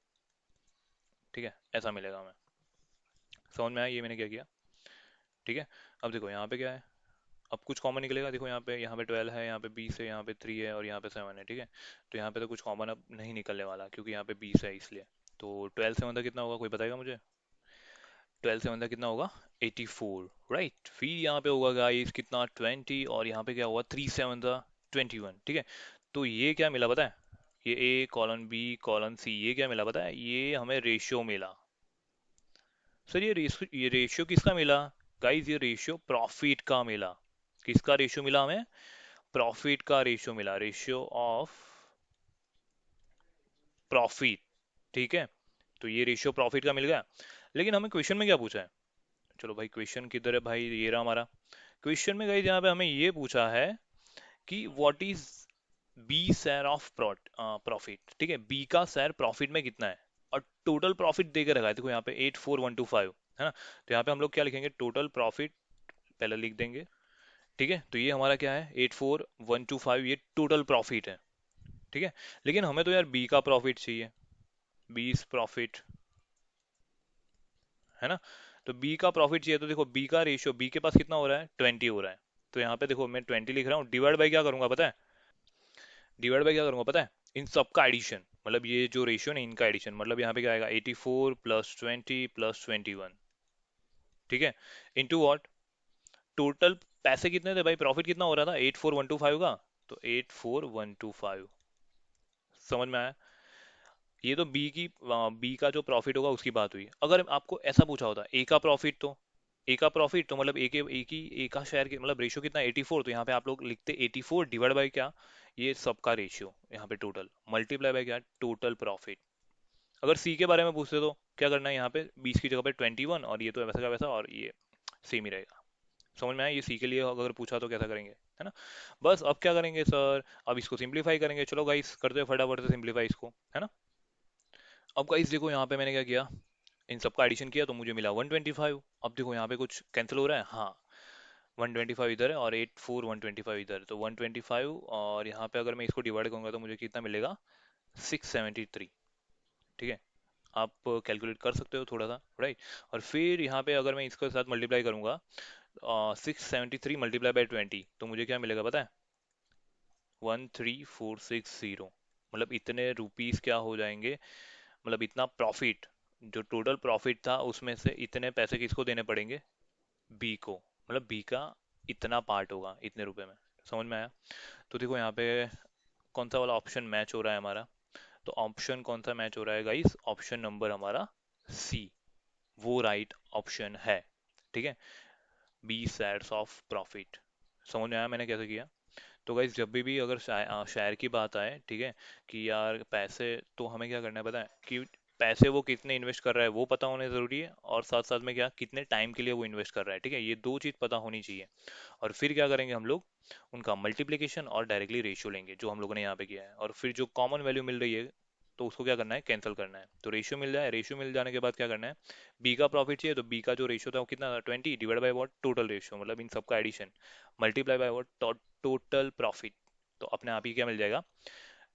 ठीक है, ऐसा मिलेगा हमें। समझ में आया ये मैंने क्या किया, ठीक है। अब देखो यहाँ पे क्या है, अब कुछ कॉमन निकलेगा, देखो यहाँ पे 12 है, यहाँ पे 20 है, यहाँ पे 3 है, और यहाँ पे 7 है, ठीक है। तो यहाँ पे तो कुछ कॉमन अब नहीं निकलने वाला, क्योंकि यहाँ पे 20 है इसलिए। तो 12 से मतलब कितना होगा, कोई बताएगा मुझे, 12 से मतलब कितना होगा, 84, राइट। फिर यहाँ पे होगा गाइस कितना, 20, और यहाँ पे क्या होगा, 3 7 21, ठीक है। तो ये क्या मिला पता है, ये ए कॉलन बी कॉलन सी, ये क्या मिला पता है? ये हमें रेशियो मिला। सर ये रेशियो किसका मिला? गाइस ये रेशियो प्रॉफिट का मिला। किसका रेशियो मिला हमें? प्रॉफिट का रेशियो मिला, रेशियो ऑफ प्रॉफिट। ठीक है, तो ये रेशियो प्रॉफिट का मिल गया। लेकिन हमें क्वेश्चन में क्या पूछा है? चलो भाई क्वेश्चन किधर है भाई, ये रहा हमारा क्वेश्चन में। गाइस यहाँ पे हमें ये पूछा है कि what is B share of profit. ठीक है, बी का शेयर प्रॉफिट में कितना है, और टोटल प्रॉफिट दे के रखा है। देखो यहाँ पे 84125 है ना, तो यहाँ पे हम लोग क्या लिखेंगे? टोटल प्रॉफिट पहले लिख देंगे। ठीक है, तो ये हमारा क्या है? 84125, ये टोटल प्रॉफिट है। ठीक है, लेकिन हमें तो यार बी का प्रॉफिट चाहिए, बीस प्रॉफिट, है ना। तो बी का प्रॉफिट चाहिए, तो देखो बी का रेशियो, बी के पास कितना हो रहा है? 20 हो रहा है। तो यहाँ पे देखो मैं 20 लिख रहा हूँ, डिवाइड बाई क्या करूंगा पता है? डिवाइड बाई क्या करूंगा पता है? इन सबका एडिशन, मतलब ये जो रेशियो ना इनका एडिशन, मतलब यहाँ पे क्या आएगा? 84 प्लस 20 प्लस 21। ठीक है, इंटू वॉट? टोटल पैसे कितने थे भाई, प्रॉफिट कितना हो रहा था 84125 का, तो 84125। समझ में आया? ये तो बी का जो प्रॉफिट होगा उसकी बात हुई। अगर आपको ऐसा पूछा होता ए का प्रॉफिट, तो ए का प्रॉफिट तो मतलब ए का शेयर के मतलब रेशियो कितना 84, तो यहाँ पे आप लोग लिखते 84 डिवाइड बाई क्या? ये सबका रेशियो यहाँ पे टोटल, मल्टीप्लाई बाई क्या? Total profit. अगर सी के बारे में पूछते तो क्या करना है? यहाँ पे 20 की जगह पे 21, और ये तो वैसा का वैसा, और ये सेम ही रहेगा। समझ में आया? ये सी के लिए अगर पूछा तो कैसा करेंगे, है ना। बस अब क्या करेंगे सर? अब इसको सिंप्लीफाई करेंगे। चलो गाइस करते हैं फटाफट से सिंप्लीफाई इसको, है ना। अब गाइस देखो यहाँ पे मैंने क्या किया, इन सबका एडिशन किया तो मुझे मिला 125। अब देखो यहाँ पे कुछ कैंसिल हो रहा है, हाँ। 125 इधर है और 125 इधर, तो 125, और यहाँ पे अगर मैं इसको डिवाइड करूंगा तो मुझे कितना मिलेगा? 673। ठीक है, आप कैलकुलेट कर सकते हो थोड़ा सा, राइट। और फिर यहाँ पे अगर मैं इसके साथ मल्टीप्लाई करूंगा, 673 मल्टीप्लाई बाई 20, तो मुझे क्या मिलेगा पता है? 13460। मतलब इतने रुपीस क्या हो जाएंगे, मतलब इतना प्रॉफिट, जो टोटल प्रॉफिट था उसमें से इतने पैसे किसको देने पड़ेंगे? बी को। मतलब बी का इतना पार्ट होगा इतने रुपए में। समझ में आया? तो देखो यहाँ पे कौन सा वाला ऑप्शन मैच हो रहा है हमारा? तो ऑप्शन कौन सा मैच हो रहा है गाइस? ऑप्शन नंबर हमारा सी, वो राइट ऑप्शन है। ठीक है, बी शेयर्स ऑफ प्रॉफिट। समझ में आया मैंने कैसे किया? तो गाइज जब भी अगर शायर की बात आए, ठीक है, कि यार पैसे, तो हमें क्या करना है पता है? कि पैसे वो कितने इन्वेस्ट कर रहा है वो पता होने जरूरी है, और साथ साथ में क्या, कितने टाइम के लिए वो इन्वेस्ट कर रहा है। ठीक है, ये दो चीज पता होनी चाहिए। और फिर क्या करेंगे हम लोग? उनका मल्टीप्लिकेशन और डायरेक्टली रेशियो लेंगे, जो हम लोगों ने यहाँ पे किया है, और फिर जो कॉमन वैल्यू मिल रही है तो उसको क्या करना है? कैंसिल करना है। तो रेशियो मिल जाए, रेशियो मिल जाने के बाद क्या करना है? बी का प्रॉफिट चाहिए, तो बी का जो रेशियो था वो कितना था? 20 divide by what? Total ratio, मतलब इन सबका addition, multiply by what? Total profit. तो अपने आप ही क्या मिल जाएगा?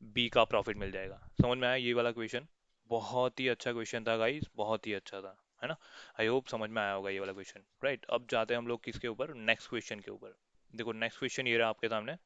बी का प्रॉफिट मिल जाएगा। समझ में आया ये वाला क्वेश्चन? बहुत ही अच्छा क्वेश्चन था गाइस, बहुत ही अच्छा था, है ना। आई होप समझ में आया होगा ये वाला क्वेश्चन, राइट। अब जाते हैं हम लोग किसके ऊपर? नेक्स्ट क्वेश्चन के ऊपर। देखो नेक्स्ट क्वेश्चन ये रहा आपके सामने।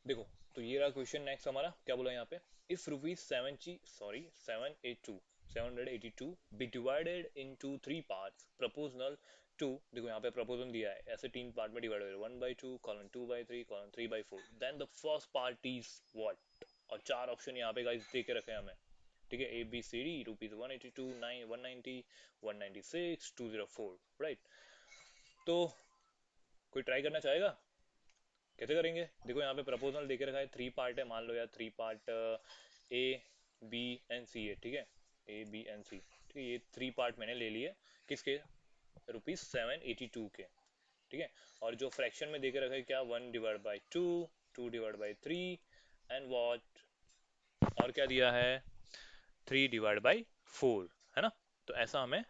देखो, तो ये रहा क्वेश्चन नेक्स्ट हमारा। क्या बोला यहाँ पे? If rupees 782 be divided into three parts proportional to, देखो यहाँ पे प्रपोजल दिया है, ऐसे तीन पार्ट में डिवाइड हो रहा है, 1/2 colon 2/3 colon 3/4, then the first part is what? और चार ऑप्शन यहाँ पे गाइस दे के रखे हैं हमें। ठीक है, A B C D, rupees 182, 190, 196, 204, right. तो कोई ट्राई करना चाहेगा? कैसे करेंगे? देखो यहाँ पे प्रपोजल देके रखा है, थ्री पार्ट है, मान लो यार three part, A B and C है। ठीक है, ए बी एंड सी, ठीक है, ये थ्री पार्ट मैंने ले लिए। किसके? रुपीज 782 के। ठीक है, और जो फ्रैक्शन में देके रखा है क्या? 1/2, 2/3, एंड वॉट? और क्या दिया है? 3/4, है ना। तो ऐसा हमें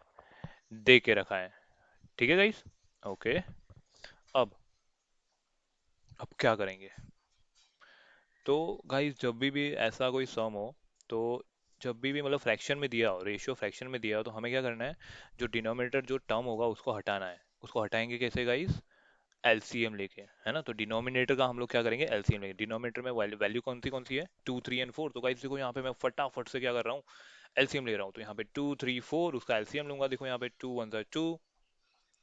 दे के रखा है। ठीक है गाइस, ओके। अब अब क्या करेंगे? तो गाइस जब भी ऐसा कोई सम हो, तो जब भी मतलब फ्रैक्शन में दिया हो, रेशियो फ्रैक्शन में दिया हो, तो हमें क्या करना है? जो डिनोमिनेटर जो टर्म होगा उसको हटाना है। उसको हटाएंगे कैसे गाइस? एलसीएम लेके, है ना। तो डिनोमिनेटर का हम लोग क्या करेंगे? एलसीएम लेंगे। डिनोमिनेटर में वैल्यू कौन सी है? 2, 3 एंड 4। तो गाइस देखो यहाँ पे मैं फटाफट से क्या कर रहा हूँ? एलसीएम ले रहा हूँ। तो यहाँ पे 2, 3, 4, उसका एलसीएम लूंगा। देखो यहाँ पे 2 1 2,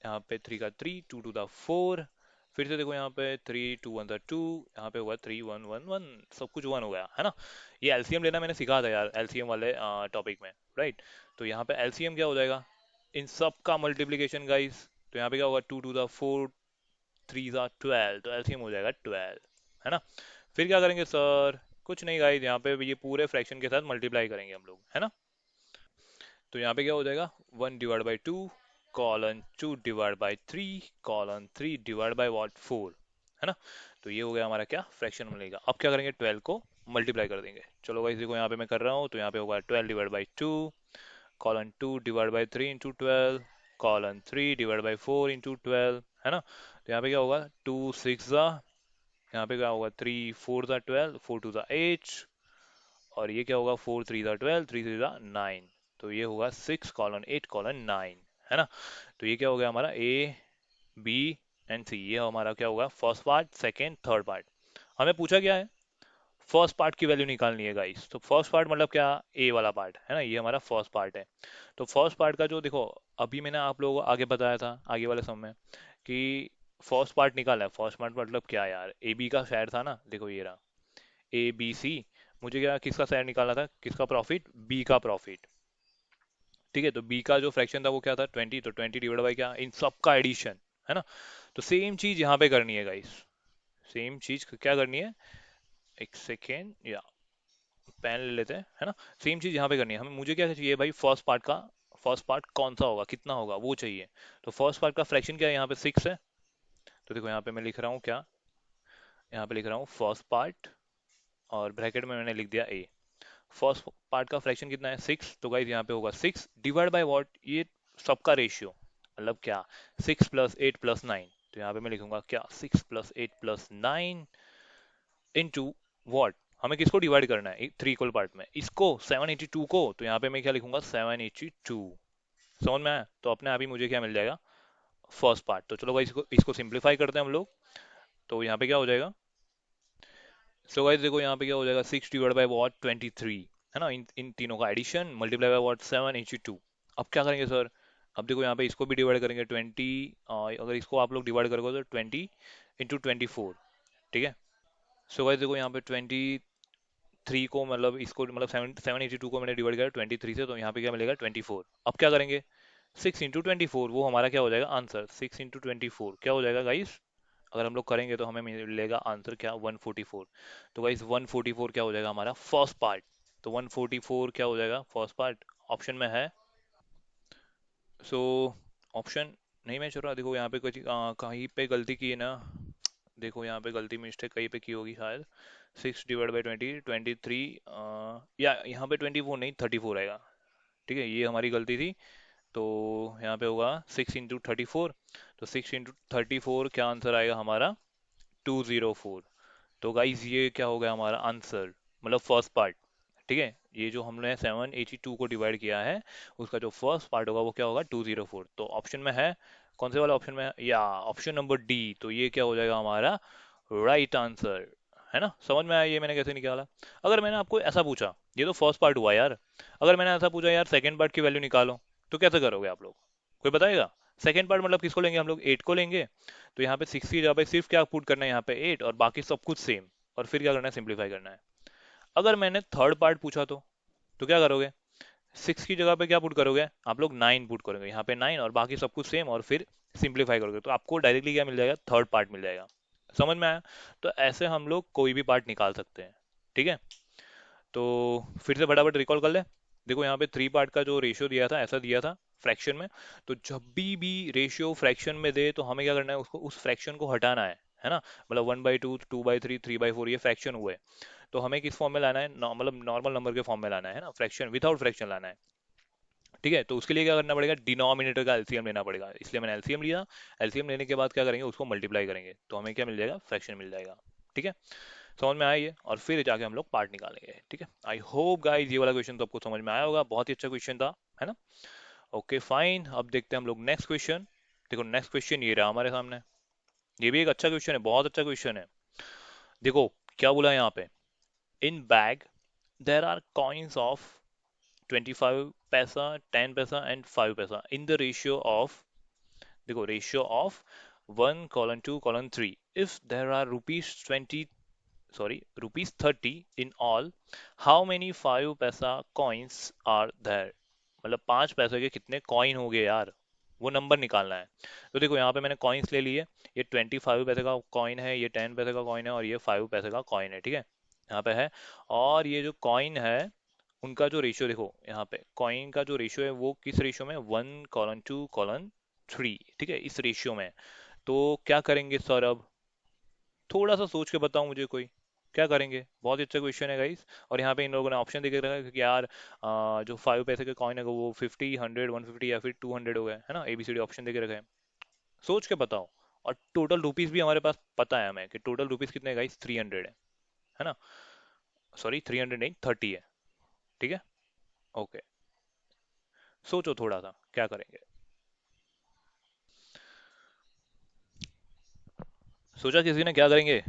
यहाँ पे 3 का 3, 2 2 4, फिर से देखो यहाँ पे 3 2 1 2, यहाँ पे हुआ 3 1 1 1, सब कुछ 1 हो गया है ना। ये एलसीएम लेना मैंने सिखा था यार एलसीएम वाले टॉपिक में, राइट। तो यहाँ पे एलसीएम क्या हो जाएगा, इन सब का मल्टीप्लीकेशन गाइस। तो यहाँ पे क्या होगा, 2 to the 4, 3 are 12, तो एलसीएम हो जाएगा 12, है ना। फिर क्या करेंगे सर, कुछ नहीं गाइस, यहाँ पे ये पूरे फ्रैक्शन के साथ मल्टीप्लाई करेंगे हम लोग, है ना। तो यहाँ पे क्या हो जाएगा, 1/2 colon 2 divide by 3 colon 3 divide by 4, है ना। तो ये हो गया हमारा क्या, फ्रैक्शन मिलेगा। अब क्या करेंगे, 12 को मल्टीप्लाई कर देंगे। चलो भाई देखो यहाँ पे मैं कर रहा हूँ, तो यहाँ पे होगा 12/2 colon 2 divide by 3 into 12 colon 3 divide by 4 into 12, है ना। तो यहाँ पे क्या होगा, 2 6 यहाँ पे क्या होगा, 3 4 12, 4 2 8, और ये क्या होगा, 4 3 12, 3 3 9। तो ये होगा 6 कॉलन 8 कॉलन 9, है ना। तो ये क्या हो गया हमारा ए बी एंड सी, ये हमारा क्या होगा, first part second third part. हमें पूछा क्या है, फर्स्ट पार्ट की वैल्यू निकालनी है गाइस। तो फर्स्ट पार्ट मतलब क्या, ए वाला पार्ट है ना, ये हमारा फर्स्ट पार्ट है। तो फर्स्ट पार्ट का जो देखो, अभी मैंने आप लोगों को आगे बताया था आगे वाले समय में कि फर्स्ट पार्ट निकाला है। फर्स्ट पार्ट मतलब क्या यार, ए बी का शेयर था ना, देखो ये रहा ए बी सी। मुझे क्या, किसका शेयर निकालना था, किसका प्रॉफिट, बी का प्रॉफिट। ठीक है, तो बी का जो फ्रैक्शन था वो क्या था, 20, तो 20 डिवाइड बाई क्या, इन सब का एडिशन, है ना। तो सेम चीज यहाँ पे करनी है गाइस, सेम चीज क्या करनी है, एक सेकेंड या पेन ले लेते हैं, है ना। सेम चीज यहाँ पे करनी है हमें। मुझे क्या चाहिए भाई, फर्स्ट पार्ट का, फर्स्ट पार्ट कौन सा होगा, कितना होगा वो चाहिए। तो फर्स्ट पार्ट का फ्रैक्शन क्या है, यहाँ पे 6 है। तो देखो यहाँ पे मैं लिख रहा हूँ क्या, यहाँ पे लिख रहा हूँ फर्स्ट पार्ट, और ब्रैकेट में मैंने लिख दिया ए। फर्स्ट पार्ट का फ्रैक्शन कितना है, 6। तो गाइस यहाँ पे होगा 6 डिवाइड बाय व्हाट, ये सबका रेशियो, मतलब क्या, 6 + 8 + 9। तो यहाँ पे मैं लिखूंगा क्या, 6 + 8 + 9 इनटू व्हाट, हमें किसको डिवाइड करना है, 3 इक्वल पार्ट में, इसको 782 को। तो यहाँ पे मैं क्या लिखूंगा, 782। समझ में आया, तो अपने आप ही मुझे क्या मिल जाएगा, फर्स्ट पार्ट। तो चलो भाई इसको इसको सिंप्लीफाई करते हैं हम लोग। तो यहाँ पे क्या हो जाएगा, सो गाइस देखो यहाँ पे क्या हो जाएगा, 6 डिवाइड बाय व्हाट, 23, है ना। इन तीनों का एडिशन मल्टीप्लाई बाय व्हाट, 782। अब क्या करेंगे सर, अब देखो यहाँ पे इसको भी डिवाइड करेंगे 20, अगर इसको आप लोग डिवाइड करोगे तो 20 × 24, ठीक है। सो गाइस देखो यहाँ पे 23 को, मतलब इसको, मतलब 782 को मैंने डिवाइड किया 23 से, तो यहाँ पे क्या मिलेगा, 24। अब क्या करेंगे, 6 × 24, वो हमारा क्या हो जाएगा आंसर, 6 × 24 क्या हो जाएगा गाइस, अगर हम लोग करेंगे तो हमें मिलेगा आंसर क्या, 144। तो गाइस 144 क्या हो जाएगा हमारा फर्स्ट पार्ट। तो 144 क्या हो जाएगा फर्स्ट पार्ट, ऑप्शन में है। सो ऑप्शन नहीं मैच हो रहा, देखो यहाँ पे कुछ कहीं पे गलती की है ना। देखो यहाँ पे गलती मिस्टेक कहीं पे की होगी शायद। 6 डिवाइड बाई 20, 23, या यहाँ पे 24 नहीं 34 आएगा। ठीक है, ये हमारी गलती थी। तो यहाँ पे होगा 6 × 34। तो 6 × 34 क्या आंसर आएगा हमारा, 204। तो गाइज ये क्या हो गया हमारा आंसर, मतलब फर्स्ट पार्ट। ठीक है, ये जो हमने 782 को डिवाइड किया है, उसका जो फर्स्ट पार्ट होगा वो क्या होगा, 204। तो ऑप्शन में है, कौन से वाला ऑप्शन में है, या ऑप्शन नंबर डी। तो ये क्या हो जाएगा हमारा राइट आंसर, है ना। समझ में आया ये मैंने कैसे निकाला। अगर मैंने आपको ऐसा पूछा, ये तो फर्स्ट पार्ट हुआ यार, अगर मैंने ऐसा पूछा यार सेकंड पार्ट की वैल्यू निकालो, तो कैसे करोगे आप लोग, कोई बताएगा। सेकंड पार्ट मतलब किसको लेंगे हम लोग, 8 को लेंगे। तो यहाँ पे 6 की जगह पे सिर्फ क्या पुट करना है, यहाँ पे 8, और बाकी सब कुछ सेम। और फिर क्या करना है, सिंप्लीफाई करना है। अगर मैंने थर्ड पार्ट पूछा तो क्या करोगे, 6 की जगह पे क्या पुट करोगे आप लोग, 9 पुट करोगे, यहाँ पे 9 और बाकी सब कुछ सेम, और फिर सिंप्लीफाई करोगे, तो आपको डायरेक्टली क्या मिल जाएगा, थर्ड पार्ट मिल जाएगा। समझ में आया। तो ऐसे हम लोग कोई भी पार्ट निकाल सकते हैं, ठीक है। तो फिर से फटाफट रिकॉल कर ले। देखो यहाँ पे 3 पार्ट का जो रेशियो दिया था, ऐसा दिया था फ्रैक्शन में। तो जब भी रेशियो फ्रैक्शन में दे, तो हमें क्या करना है, उसको उस फ्रैक्शन को हटाना है ना। मतलब 1/2, 2/3, 3/4 ये फ्रैक्शन हुए, तो हमें किस फॉर्म में लाना है, मतलब नॉर्मल नंबर के फॉर्म में लाना है ना, फ्रैक्शन विदाउट फ्रैक्शन लाना है। ठीक है, तो उसके लिए क्या करना पड़ेगा, डिनोमिनेटर का एलसीएम लेना पड़ेगा, इसलिए मैंने एलसीएम लिया। एलसीएम लेने के बाद क्या करेंगे, उसको मल्टीप्लाई करेंगे, तो हमें क्या मिल जाएगा, फ्रैक्शन मिल जाएगा। ठीक है, समझ में आया ये, और फिर जाके हम लोग पार्ट निकालेंगे। ठीक है, आई होप गाइस ये वाला क्वेश्चन तो आपको समझ में आया होगा, बहुत ही अच्छा क्वेश्चन था, है ना। ओके फाइन, अब देखते हैं हम लोग नेक्स्ट क्वेश्चन। देखो नेक्स्ट क्वेश्चन ये रहा हमारे सामने। ये भी एक अच्छा क्वेश्चन है, बहुत अच्छा क्वेश्चन है। देखो क्या बोला है यहाँ पे, in bag there are coins of 25 paisa, 10 paisa and 5 paisa in the ratio of, देखो ratio of 1:2:3 if there are rupees 30 in all, how many 5 पैसा coins are there? मतलब 5 पैसे के कितने कॉइन हो गए यार, वो नंबर निकालना है। तो देखो यहाँ पे मैंने कॉइन्स ले लिए, ये 25 पैसे का कॉइन है, ये 10 पैसे का कॉइन है, और ये 5 पैसे का कॉइन है, ठीक है, यहाँ पे है। और ये जो कॉइन है उनका जो रेशियो देखो, यहाँ पे कॉइन का जो रेशियो है वो किस रेशियो में, 1:2:3, ठीक है, इस रेशियो में। तो क्या करेंगे सर अब, थोड़ा सा सोच के बताओ मुझे कोई, क्या करेंगे? बहुत ही अच्छा क्वेश्चन है गाइस। और यहाँ पे इन लोगों ने ऑप्शन देके रखा है कि यार जो 5 पैसे के कॉइन है वो 50, 100, 150 या फिर 200 हो गए, है ना, एबीसीडी ऑप्शन देके रखा है। सोच के बताओ। और टोटल रुपीस भी हमारे पास पता है हमें कि टोटल रुपीस कितने हैं गाइस, 300 है ना, सॉरी 300 नहीं, 30 है, ठीक है। ओके, सोचो थोड़ा सा क्या करेंगे। सोचा किसी ने क्या करेंगे?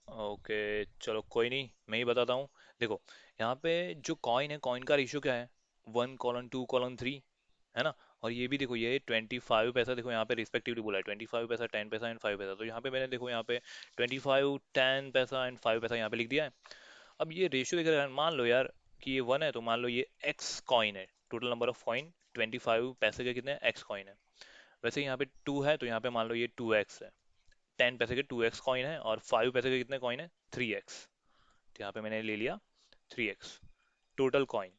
ओके, चलो कोई नहीं, मैं ही बताता हूँ। देखो यहाँ पे जो कॉइन है, कॉइन का रेशियो क्या है, 1:2:3, है ना। और ये भी देखो, ये 25 पैसा, देखो यहाँ पे रिस्पेक्टिवली बोला है, 25 पैसा, 10 पैसा एंड 5 पैसा। तो यहाँ पे मैंने देखो यहाँ पे 25, 10 पैसा एंड 5 पैसा यहाँ पे लिख दिया है। अब ये रेशियो देख रहे हैं, मान लो यार कि ये 1 है, तो मान लो ये एक्स कॉइन है, टोटल नंबर ऑफ कॉइन 25 पैसे के कितने एक्स कॉइन है। वैसे यहाँ पे 2 है, तो यहाँ पे मान लो ये 2x है। 10 पैसे के 2x कॉइन है, और 5 पैसे के कितने कॉइन है, 3x। तो यहाँ पे मैंने ले लिया 3x टोटल कॉइन,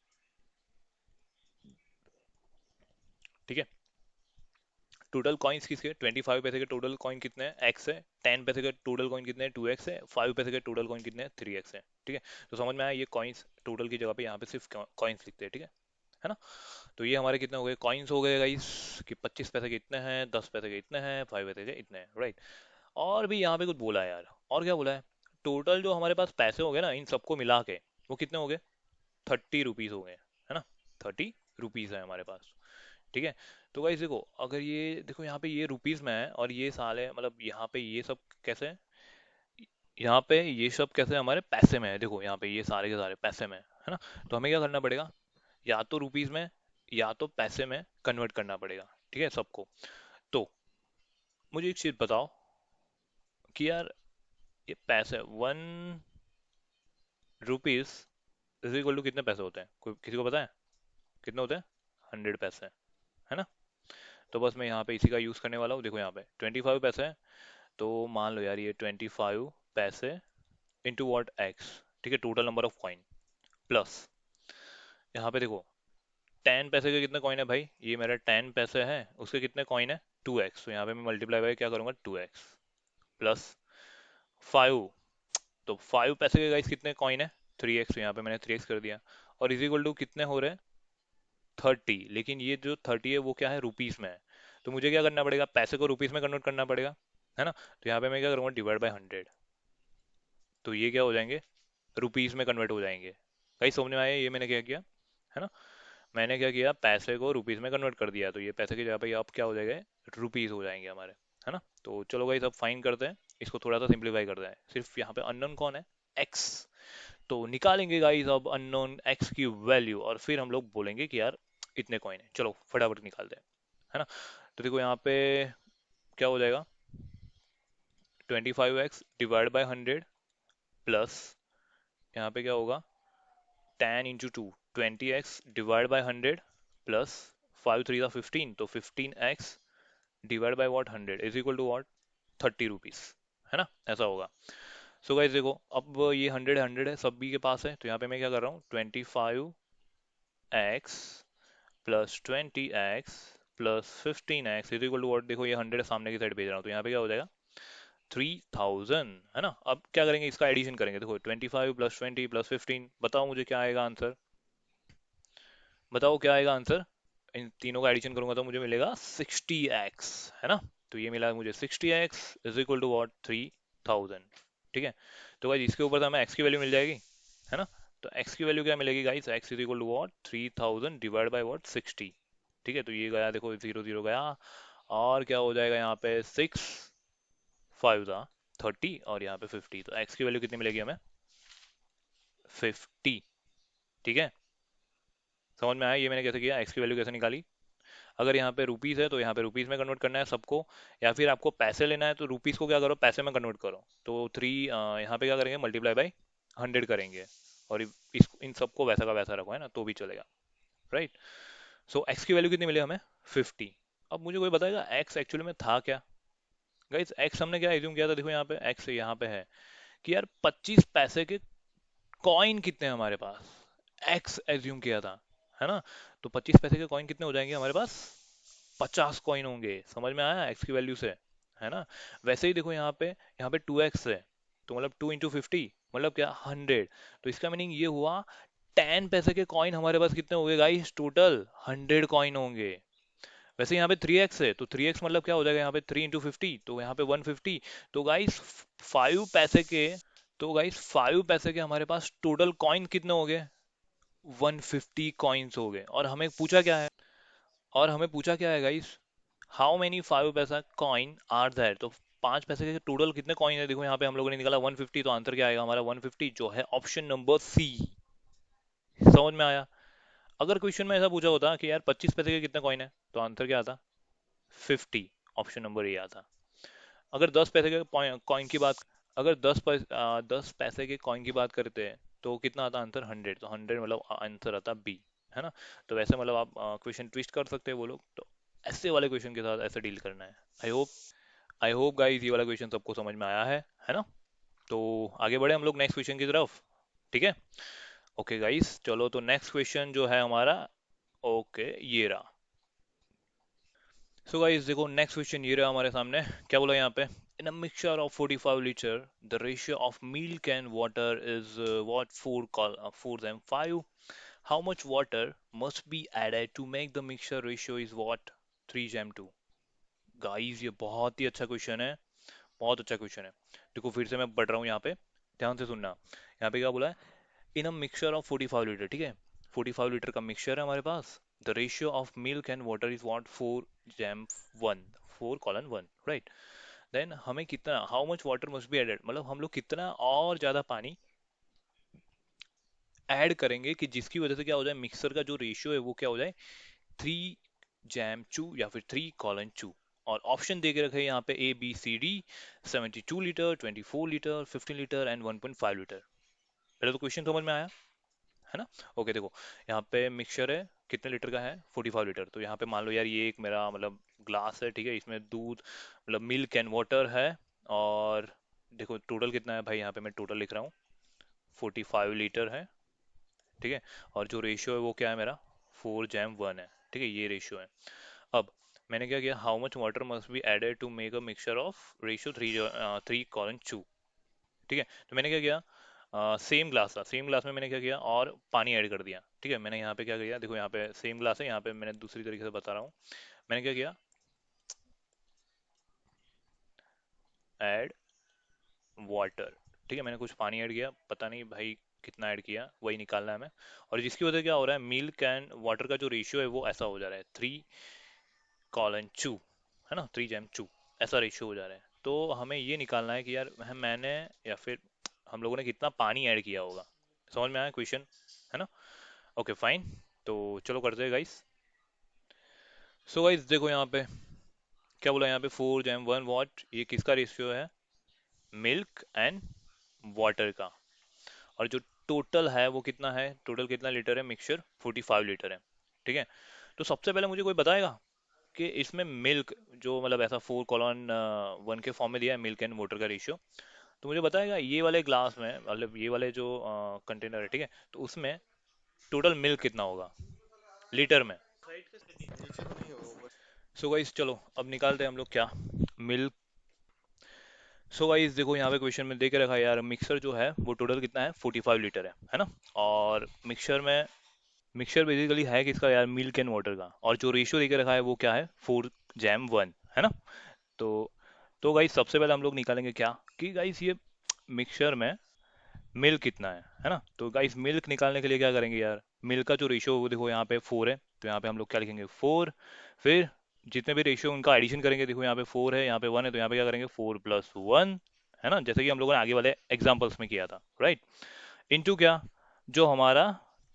ठीक है। टोटल कॉइन्स किसके, 25 पैसे के टोटल कॉइन कितने हैं, एक्स है। 10 पैसे के टोटल कॉइन कितने हैं, 2x है। 5 पैसे के टोटल कॉइन कितने हैं, 3x है, ठीक है। तो समझ में आया, ये कॉइन्स टोटल की जगह पे यहाँ पे सिर्फ कॉइन्स लिखते हैं, ठीक है ना। तो ये हमारे कितने हो गए कॉइन्स हो गए गाइस, कि 25 पैसे के इतने हैं, 10 पैसे के इतने हैं, 5 पैसे के इतने हैं, राइट। और भी यहाँ पे कुछ बोला है यार, और क्या बोला है, टोटल जो हमारे पास पैसे हो गए ना इन सबको मिला के, वो कितने हो गए, 30 रुपीज हो गए, है ना। 30 रुपीज है हमारे पास, ठीक है। तो गाइस देखो, अगर ये देखो यहाँ पे ये रुपीज में है, और ये साले मतलब यहाँ पे ये सब कैसे है, यहाँ पे ये सब कैसे हमारे पैसे में है, देखो यहाँ पे ये सारे के सारे पैसे में है ना। तो हमें क्या करना पड़ेगा, या तो रुपीज में या तो पैसे में कन्वर्ट करना पड़ेगा, ठीक है, सबको। तो मुझे एक चीज बताओ कि यार ये पैसे 1 रुपीज इज इक्वल टू कितने पैसे होते हैं, कोई किसी को पता है कितने होते हैं, 100 पैसे, है ना। तो बस मैं यहाँ पे इसी का यूज करने वाला हूँ, देखो यहाँ पे 25 पैसे है, तो मान लो यार ये 25 पैसे इंटू वॉट एक्स, ठीक है, total number of coin, plus यहाँ पे देखो 10 पैसे के कितने कॉइन है भाई, ये मेरा 10 पैसे है, उसके कितने कॉइन है, 2x, तो यहाँ पे मैं मल्टीप्लाई बाय क्या करूंगा, 2x, प्लस 5, तो 5 पैसे के गाइस कितने कॉइन है, 3x, तो यहाँ पे मैंने 3x कर दिया। और इज इक्वल टू कितने हो रहे हैं, 30, लेकिन ये जो 30 है वो क्या है, रुपीस में है। तो मुझे क्या करना पड़ेगा, पैसे को रुपीस में कन्वर्ट करना पड़ेगा, है ना। तो यहाँ पे मैं क्या करूँगा, डिवाइड बाय 100, तो ये क्या हो जाएंगे, रुपीस में कन्वर्ट हो जाएंगे। कहीं समझ में आया ये मैंने क्या किया, है ना। मैंने क्या किया, पैसे को रुपीस में कन्वर्ट कर दिया, तो ये पैसे की जगह पे अब क्या हो जाएगा, रुपीस हो जाएंगे हमारे, है ना। तो चलो भाई सब फाइन करते हैं, इसको थोड़ा सा सिंप्लीफाई करते हैं। सिर्फ यहाँ पे अननोन कौन है, एक्स। तो निकालेंगे गाइस अब अननोन एक्स की वैल्यू, और फिर हम लोग बोलेंगे कि यार इतने कॉइन है, चलो फटाफट निकालते हैं, है ना। तो देखो यहाँ पे क्या हो जाएगा, 25x डिवाइड बाई 100, प्लस यहाँ पे क्या होगा, 10 × 2, 20x डिवाइड बाई 100, प्लस 5 3 15, तो 15x divide by what 100 is equal to what, 30 rupees, है ना, ऐसा होगा। सो गाइस देखो, अब ये 100 है सभी के पास है, तो यहाँ पे मैं क्या कर रहा हूँ, 25x plus 20x plus 15x is equal to what, देखो ये 100 सामने की साइड भेज रहा हूँ, तो यहाँ पे क्या हो जाएगा, 3000, है ना। अब क्या करेंगे, इसका एडिशन करेंगे, देखो 25 प्लस 20 प्लस 15, बताओ मुझे क्या आएगा आंसर, बताओ क्या आएगा आंसर। इन तीनों का एडिशन करूंगा तो मुझे मिलेगा 60x, है ना। तो ये मिला मुझे 60x is equal to what, 3000, ठीक है। तो गाइस इसके ऊपर तो हमें x की वैल्यू मिल जाएगी, है ना। तो x की वैल्यू क्या मिलेगी guys, x is equal to what, 3000 divide by what, 60, ठीक है। तो ये गया देखो, जीरो जीरो गया, और क्या हो जाएगा यहाँ पे, 6 5 30, और यहाँ पे 50, तो x की वैल्यू कितनी मिलेगी हमें, 50, ठीक है। समझ में आया ये मैंने कैसे किया, x की वैल्यू कैसे निकाली। अगर यहाँ पे रुपीज़ है तो यहाँ पे रुपीज़ में कन्वर्ट करना है सबको, या फिर आपको पैसे लेना है तो रुपीज़ को क्या करो, पैसे में कन्वर्ट करो। तो थ्री यहाँ पे क्या करेंगे, मल्टीप्लाई बाई 100 करेंगे, और इस इन सबको वैसा का वैसा रखो, है ना, तो भी चलेगा, राइट। सो एक्स की वैल्यू कितनी मिली हमें, 50। अब मुझे कोई बताएगा एक्स एक्चुअली में था क्या। गाइस एक्स हमने क्या एज्यूम किया था, देखो यहाँ पे एक्स यहाँ पे है कि यार 25 पैसे के कॉइन कितने हैं हमारे पास, एक्स एज्यूम किया था, है ना। तो 25 पैसे के कॉइन कितने हो जाएंगे हमारे पास, 50 कॉइन होंगे। समझ में आया एक्स की वैल्यू से, है ना। वैसे ही देखो यहाँ पे 2x है, तो मतलब 2 × 50 मतलब क्या, 100। तो इसका मीनिंग ये हुआ 10 पैसे के कॉइन हमारे पास कितने होंगे गाइस, टोटल 100 कॉइन होंगे। वैसे यहाँ पे 3x है, तो 3x मतलब क्या हो जाएगा, यहाँ पे 3 × 50, तो यहाँ पे 150। तो गाइस 5 पैसे के तो गाइस 5 पैसे के हमारे पास टोटल कॉइन कितने हो गए, 150 कॉइन्स हो गए। और हमें पूछा क्या है गाइस, हाउ मेनी 5 पैसा कॉइन आर देयर। तो 5 पैसे के टोटल कितने कॉइन है, देखो यहाँ पे हम लोगों ने निकाला 150, तो आंसर क्या आएगा हमारा 150, जो है ऑप्शन नंबर सी। समझ में आया। अगर क्वेश्चन में ऐसा पूछा होता कि यार 25 पैसे के कितने कॉइन है, तो आंसर क्या आता, 50, ऑप्शन नंबर ए आता। अगर 10 पैसे के कॉइन की बात अगर 10 पैसे के कॉइन की बात करते हैं, तो कितना आता आंसर, 100, तो 100 मतलब आंसर आता बी, है ना। तो वैसे मतलब आप क्वेश्चन ट्विस्ट कर सकते हैं वो लोग, तो ऐसे वाले क्वेश्चन के साथ ऐसे डील करना है। आई होप गाइस ये वाला क्वेश्चन सबको समझ में आया है ना। तो आगे बढ़े हम लोग नेक्स्ट क्वेश्चन की तरफ, ठीक है। ओके गाइस चलो, तो नेक्स्ट क्वेश्चन जो है हमारा, ओके ये रहा। सो गाइस देखो नेक्स्ट क्वेश्चन ये रहा हमारे सामने। क्या बोला यहाँ पे, in a mixture of 45 litre the ratio of milk and water is what, 4 how much water must be added to make the mixture ratio is what, 3:2। Guys ये बहुत ही अच्छा क्वेश्चन है, बहुत अच्छा क्वेश्चन है। देखो फिर से मैं पढ़ रहा हूँ यहाँ पे, ध्यान से सुनना। यहाँ पे क्या बोला है, in a mixture of 45 litre, ठीक है, 45 लीटर का मिक्सचर है हमारे पास। The ratio of milk and water is what, 4:1, 4:1, right. Then हमें कितना, how much water must be added, मतलब हम लोग कितना और ज्यादा पानी ऐड करेंगे कि जिसकी वजह से क्या हो जाए, मिक्सर का जो रेशियो है वो क्या हो जाए, 3:2 या फिर 3:2। और ऑप्शन दे के रखे हैं यहाँ पे ABCD, 72 litre, 24 litre, 15 litre and 1.5 litre. पहले तो क्वेश्चन समझ में आया, है ना। ओके देखो यहाँ पे मिक्सचर है, कितने लीटर का है, 45 लीटर। तो यहाँ पे मान लो यार ये एक मेरा मतलब ग्लास है, ठीक है, इसमें दूध मतलब मिल्क एंड वाटर है। और देखो टोटल कितना है भाई, यहाँ पे मैं टोटल लिख रहा हूँ, 45 लीटर है, ठीक है। और जो रेशियो है वो क्या है मेरा, 4:1 है, ठीक है, ये रेशियो है। अब मैंने क्या किया, how much water must be added to make a mixture of ratio 3:2, ठीक है। तो मैंने क्या किया, सेम ग्लास था, सेम ग्लास में मैंने क्या किया, और पानी ऐड कर दिया, ठीक है। मैंने यहाँ पे क्या किया, देखो यहाँ पे सेम ग्लास है, यहाँ पे मैंने दूसरी तरीके से बता रहा हूँ। मैंने क्या किया, ऐड वाटर, ठीक है, मैंने कुछ पानी ऐड किया, पता नहीं भाई कितना ऐड किया, वही निकालना है हमें। और जिसकी वजह से क्या हो रहा है, मिल्क एंड वाटर का जो रेशियो है वो ऐसा हो जा रहा है, 3:2, है ना, 3:2, ऐसा रेशियो हो जा रहा है। तो हमें ये निकालना है कि यार मैंने या फिर हम लोगों ने कितना पानी ऐड किया होगा। समझ में आया क्वेश्चन, है ना। ओके फाइन, तो चलो करते हैं गाइस। सो गाइस देखो यहाँ पे क्या बोला, यहाँ पे 4:1 वॉट, ये किसका रेशियो है, मिल्क एंड वाटर का। और जो टोटल है वो कितना है, टोटल कितना लीटर है, मिक्सचर 45 लीटर है, ठीक है। तो सबसे पहले मुझे कोई बताएगा कि इसमें मिल्क जो मतलब ऐसा 4:1 के फॉर्म में दिया है, मिल्क एंड वाटर का रेशियो, तो मुझे बताएगा ये वाले ग्लास में, मतलब ये वाले जो कंटेनर है, ठीक है, तो उसमें टोटल मिल्क कितना होगा लीटर में। सो गाइस चलो अब निकालते हैं हम लोग क्या, मिल्क। सो गाइस देखो यहाँ पे क्वेश्चन में दे के रखा है यार, मिक्सर जो है वो टोटल कितना है, 45 लीटर है ना। और मिक्सचर बेसिकली है किसका यार, मिल्क एंड वाटर का। और जो रेशियो देके रखा है वो क्या है, 4:1, है ना। तो तो गाइस सबसे पहले हम लोग निकालेंगे क्या, कि गाइस ये मिक्सचर में मिल्क कितना है ना। तो गाइस मिल्क निकालने के लिए क्या करेंगे यार, मिल्क का जो रेशियो वो देखो यहाँ पे 4 है, तो यहाँ पे हम लोग क्या लिखेंगे, 4। फिर जितने भी रेशियो उनका एडिशन करेंगे, देखो यहाँ पे 4 है, यहाँ पे 1 है, तो यहाँ पे क्या करेंगे, 4+1, है ना, जैसे कि हम लोगों ने आगे वाले एग्जाम्पल्स में किया था, राइट। इनटू क्या, जो हमारा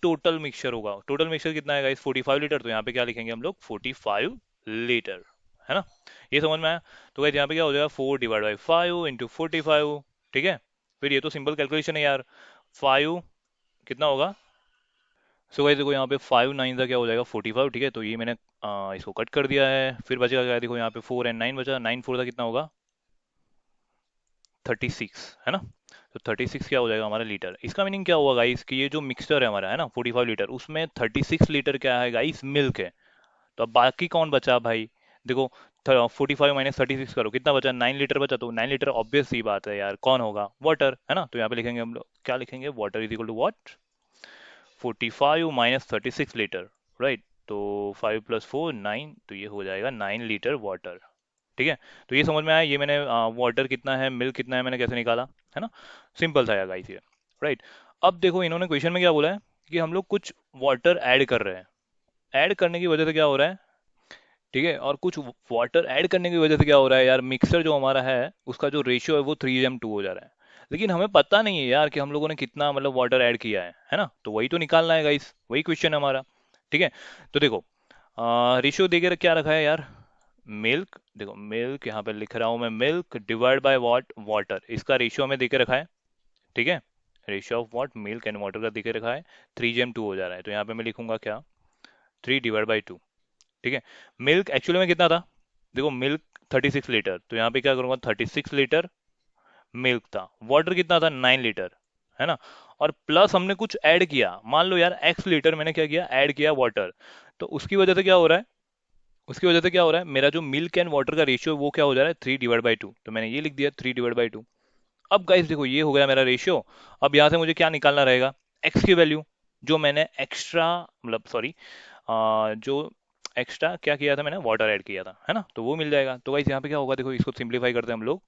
टोटल मिक्सचर होगा। टोटल मिक्सचर कितना है गाइस? 45 लीटर। तो यहाँ पे क्या लिखेंगे हम लोग? 45 लीटर, है ना? ये समझ में आया? तो गाइस यहाँ पे क्या हो जाएगा? 4/5 × 45, ठीक है। फिर ये तो सिंपल कैलकुलेशन है यार। 5 कितना होगा? सो गाइस देखो यहाँ पे 5 9 का क्या हो जाएगा? 45, ठीक है। तो ये मैंने इसको कट कर दिया है। फिर बचेगा क्या? देखो यहाँ पे 4 और 9 बचा। 9 4 का कितना होगा? 36, है ना? तो 36 क्या हो जाएगा हमारा? लीटर। इसका मीनिंग क्या हुआ गाइस कि ये जो मिक्सचर है हमारा, है ना, 45 लीटर, उसमें 36 लीटर क्या है गाइस? मिल्क है। तो अब बाकी कौन बचा भाई? देखो 45 - 36 करो, कितना बचा? 9 लीटर बचा। तो 9 लीटर ऑब्वियस सी बात है यार, कौन होगा? वाटर, है ना? तो यहाँ पे लिखेंगे हम लोग, क्या लिखेंगे? Water is equal to what? 45 - 36 litre, right. तो 5 + 4 9, तो ये हो जाएगा 9 लीटर वाटर, ठीक है। तो ये समझ में आया? ये मैंने वाटर कितना है, मिल्क कितना है, मैंने कैसे निकाला, है ना? सिंपल था यार गाइस ये, राइट। अब देखो इन्होंने क्वेश्चन में क्या बोला है कि हम लोग कुछ वाटर ऐड कर रहे हैं। ऐड करने की वजह से क्या हो रहा है, ठीक है, और कुछ वाटर ऐड करने की वजह से क्या हो रहा है यार, मिक्सर जो हमारा है उसका जो रेशियो है वो 3:2 हो जा रहा है। लेकिन हमें पता नहीं है यार कि हम लोगों ने कितना मतलब वाटर ऐड किया है ना? तो वही तो निकालना है गाइस, वही क्वेश्चन है हमारा, ठीक है। तो देखो रेशियो दे के क्या रखा है यार? मिल्क, देखो मिल्क यहाँ पे लिख रहा हूँ मैं, milk divide by what? Water. इसका रेशियो हमें दे के रखा है, ठीक है। Ratio of what? Milk and water का दे के रखा है। 3:2 हो जा रहा है। तो यहाँ पे मैं लिखूंगा क्या? 3/2, ठीक है। मिल्क एक्चुअली में कितना था? देखो मिल्क 36 लीटर, तो यहाँ पे क्या करूंगा? 36 लीटर मिल्क था। वाटर कितना था? 9 लीटर, है ना? और प्लस हमने कुछ ऐड किया, मान लो यार एक्स लीटर मैंने क्या किया? ऐड किया वाटर। तो उसकी वजह से क्या हो रहा है? उसकी वजह से क्या हो रहा है? मेरा जो मिल्क एंड वाटर का रेशियो वो क्या हो जा रहा है? 3/2। तो मैंने ये लिख दिया 3/2। अब गाइस देखो ये हो गया मेरा रेशियो। अब यहाँ से मुझे क्या निकालना रहेगा? एक्स की वैल्यू, जो मैंने एक्स्ट्रा, मतलब सॉरी, जो एक्स्ट्रा क्या किया था मैंने? वाटर ऐड किया था, है ना? तो वो मिल जाएगा। तो गाइस यहाँ पे क्या होगा? देखो इसको सिंप्लीफाई करते हैं हम लोग।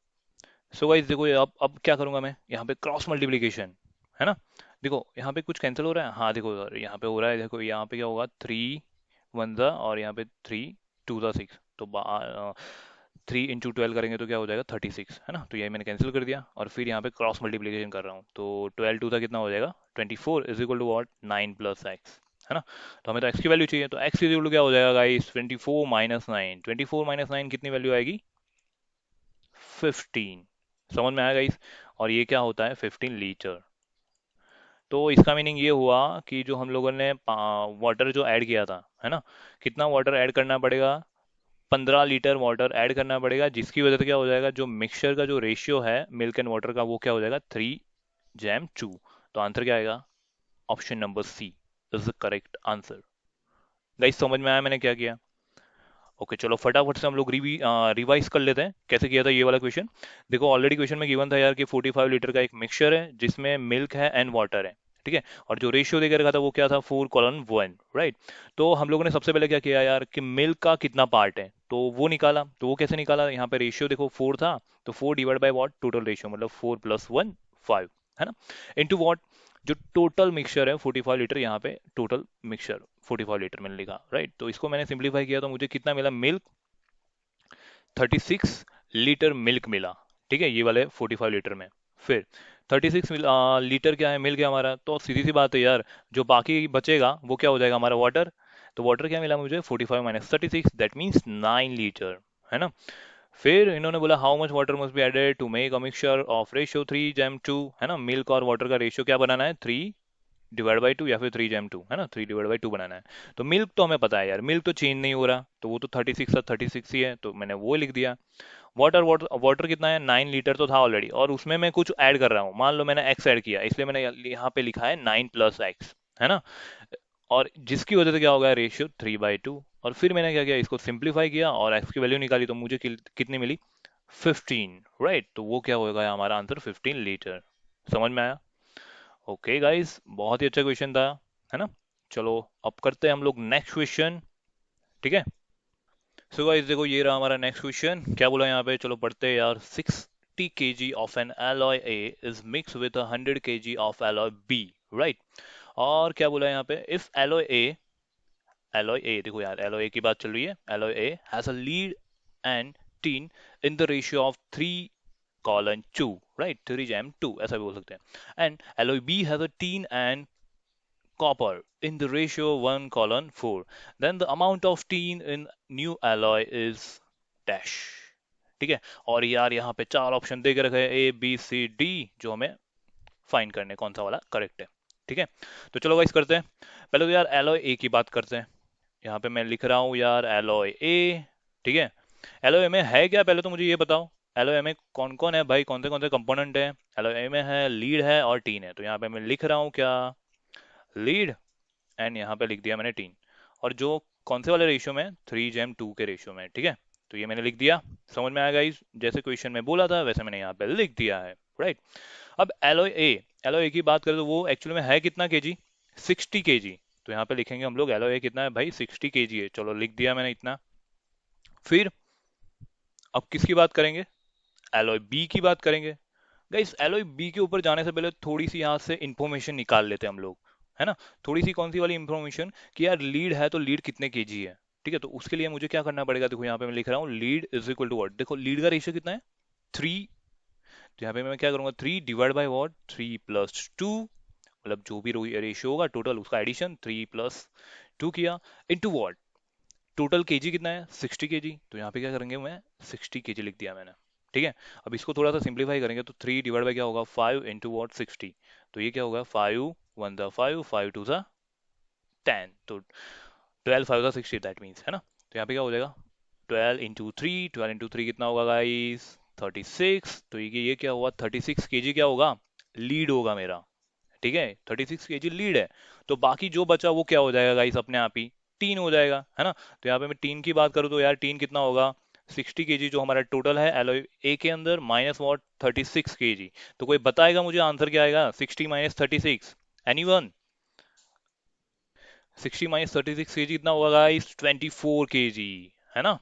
सो गाइस देखो ये अब क्या करूंगा मैं? यहाँ पे क्रॉस मल्टीप्लीकेशन, है ना? देखो यहाँ पे कुछ कैंसिल हो रहा है, हाँ देखो यहाँ पे हो रहा है। देखो यहाँ पे क्या होगा? 3 1 और यहाँ पे 3 2 6। तो 3 × 12 करेंगे तो क्या हो जाएगा? 36, है ना? तो यही मैंने कैंसिल कर दिया और फिर यहाँ पे क्रॉस मल्टीप्लीकेशन कर रहा हूँ। तो 12 2 कितना हो जाएगा? 24 is equal to what? 9 + x, है ना? तो हमें तो x की वैल्यू चाहिए। तो x इज इक्वल टू क्या हो जाएगा गाइस? 24 - 9। 24 - 9 कितनी वैल्यू आएगी? 15। समझ में आया गाइस? और ये क्या होता है? 15 लीटर। तो इसका मीनिंग ये हुआ कि जो हम लोगों ने वाटर जो ऐड किया था, है ना, कितना वाटर ऐड करना पड़ेगा? 15 लीटर वाटर ऐड करना पड़ेगा, जिसकी वजह से क्या हो जाएगा? जो मिक्सचर का जो रेशियो है मिल्क एंड वाटर का, वो क्या हो जाएगा? 3:2। तो आंसर क्या आएगा? Option number C is the correct answer. Guys समझ में आया मैंने क्या किया? ओके चलो फटाफट से हम लोग रिवाइज कर लेते हैं कैसे किया था ये वाला क्वेश्चन। देखो ऑलरेडी क्वेश्चन में गिवन था यार कि 45 लीटर का एक मिक्सचर है जिसमें मिल्क है एंड वाटर है, ठीक है। और जो रेशियो देकर रखा था वो क्या था? 4:1, राइट। तो हम लोगों ने सबसे पहले क्या किया यार कि मिल्क का कितना पार्ट है तो वो निकाला। तो वो कैसे निकाला? यहाँ पे रेशियो देखो 4 था, तो 4 divide by what? Total ratio, मतलब 4 + 1 5, है ना, इनटू वॉट? जो टोटल मिक्सचर है 45 लीटर, यहाँ पे टोटल मिक्सचर 45 लीटर मैंने लिखा, राइट। तो इसको मैंने सिंप्लीफाई किया तो मुझे कितना मिला? मिल्क 36 लीटर मिल्क मिला, ठीक है, ये वाले 45 लीटर में। फिर 36 लीटर क्या है? मिल्क है हमारा। तो सीधी सी बात है यार, जो बाकी बचेगा वो क्या हो जाएगा? हमारा वाटर। तो वाटर क्या मिला मुझे? 45 - 36, दैट मीन्स 9 लीटर, है ना। फिर इन्होंने बोला how much water must be added to make a mixture of ratio 3:2, है ना। मिल्क और वाटर का रेशियो क्या बनाना है? 3/2 या फिर 3:2, है ना, 3/2 बनाना है। तो मिल्क तो हमें पता है यार, मिल्क तो चेंज नहीं हो रहा, तो वो तो 36 था, 36 ही है, तो मैंने वो लिख दिया। वाटर वाटर वाटर कितना है? 9 लीटर तो था ऑलरेडी, और उसमें मैं कुछ ऐड कर रहा हूँ। मान लो मैंने एक्स ऐड किया, इसलिए मैंने यहाँ पे लिखा है 9 + x, है ना। और जिसकी वजह से क्या हो गया? रेशियो 3/2। और फिर मैंने क्या किया? इसको सिंप्लीफाई किया और एक्स की वैल्यू निकाली, तो मुझे कितनी मिली? 15, राइट। तो वो क्या हो गया हमारा आंसर? 15 लीटर। समझ में आया? ओके गाइस, बहुत ही अच्छा क्वेश्चन था, है ना। चलो अब करते हैं हम लोग नेक्स्ट क्वेश्चन, ठीक है। सो गाइस देखो ये रहा हमारा नेक्स्ट क्वेश्चन। क्या बोला यहाँ पे? चलो पढ़ते हैं यार। 60 kg of an alloy A is mix with 100 kg of alloy B, right. और क्या बोला यहाँ पे? इफ alloy A देखो यार, alloy A की बात चल रही है। alloy A has a lead and tin in the ratio of 3:2, right, 3:2 ऐसा भी बोल सकते हैं। And alloy B has a tin and copper in the ratio 1 colon 4, then the amount of tin in new alloy is dash। ठीक है। और यार यहाँ पे चार ऑप्शन दे के रखे हैं ए बी सी डी, जो हमें फाइंड करने कौन सा वाला करेक्ट है। ठीक है। तो चलो गाइस करते हैं। पहले तो यार एलॉय ए की बात करते हैं। यहाँ पे मैं लिख रहा हूँ यार एलॉय ए। ठीक है। एलओए में है क्या, पहले तो मुझे ये बताओ। एलओए में कौन कौन है भाई, कौन से कंपोनेंट है। एलओए में है लीड है और टीन है। तो यहाँ पे मैं लिख रहा हूँ क्या, लीड, एंड यहाँ पे लिख दिया मैंने टीन। और जो कौन से वाले रेशियो में, 3:2 के रेशियो में। ठीक है। तो ये मैंने लिख दिया। समझ में आएगा इस, जैसे क्वेश्चन में बोला था वैसे मैंने यहाँ पे लिख दिया है। राइट। अब एलओए की बात करें तो वो एक्चुअली में है कितना केजी, 60 केजी। तो यहाँ पे लिखेंगे हम लोग एलओए कितना है भाई, 60 केजी है। चलो लिख दिया मैंने इतना। फिर अब किसकी बात करेंगे, एलॉय बी की बात करेंगे। गाइस एलॉय बी के ऊपर जाने से पहले थोड़ी सी यहाँ से इंफॉर्मेशन निकाल लेते हैं हम लोग, है ना। थोड़ी सी कौन सी वाली इंफॉर्मेशन, कि यार लीड है तो लीड कितने केजी है। ठीक है। तो उसके लिए मुझे क्या करना पड़ेगा, देखो यहाँ पे मैं लिख रहा हूँ lead is equal to what. देखो लीड का रेशियो कितना है, 3। तो यहाँ पे मैं क्या करूंगा, 3 डिवाइड बाई व्हाट, 3+2, मतलब जो भी रेशियो होगा टोटल उसका एडिशन, 3+2 किया, इनटू व्हाट, टोटल केजी कितना है, 60 केजी। तो यहाँ पे क्या करेंगे, मैं 60 केजी लिख दिया मैंने। ठीक है। अब इसको थोड़ा सा सिंप्लीफाई करेंगे तो 3 डिवाइड बाई क्या होगा, 5 इंटू वॉट, 60। तो ये क्या होगा, 5 1 5, 5 2 10। तो 12 5 60, दैट मीन्स, है ना। तो यहाँ पे क्या हो जाएगा, 12 इंटू 3 कितना होगा गाइस, 36। तो ये क्या हुआ, 36 केजी क्या होगा, लीड होगा मेरा। ठीक है। 36 केजी लीड है। तो बाकी जो बचा वो क्या हो जाएगा गाइस, अपने आप ही टीन हो जाएगा, है ना। तो यहाँ पे मैं टीन की बात करूँ तो यार टीन कितना होगा, 60 केजी जो हमारा टोटल है एलॉय ए के अंदर, माइनस वॉट, 36 केजी। तो कोई बताएगा मुझे आंसर क्या आएगा, 60 - 36, एनीवन। 60 - 36 केजी कितना होगा गाइस, 24 केजी, है ना।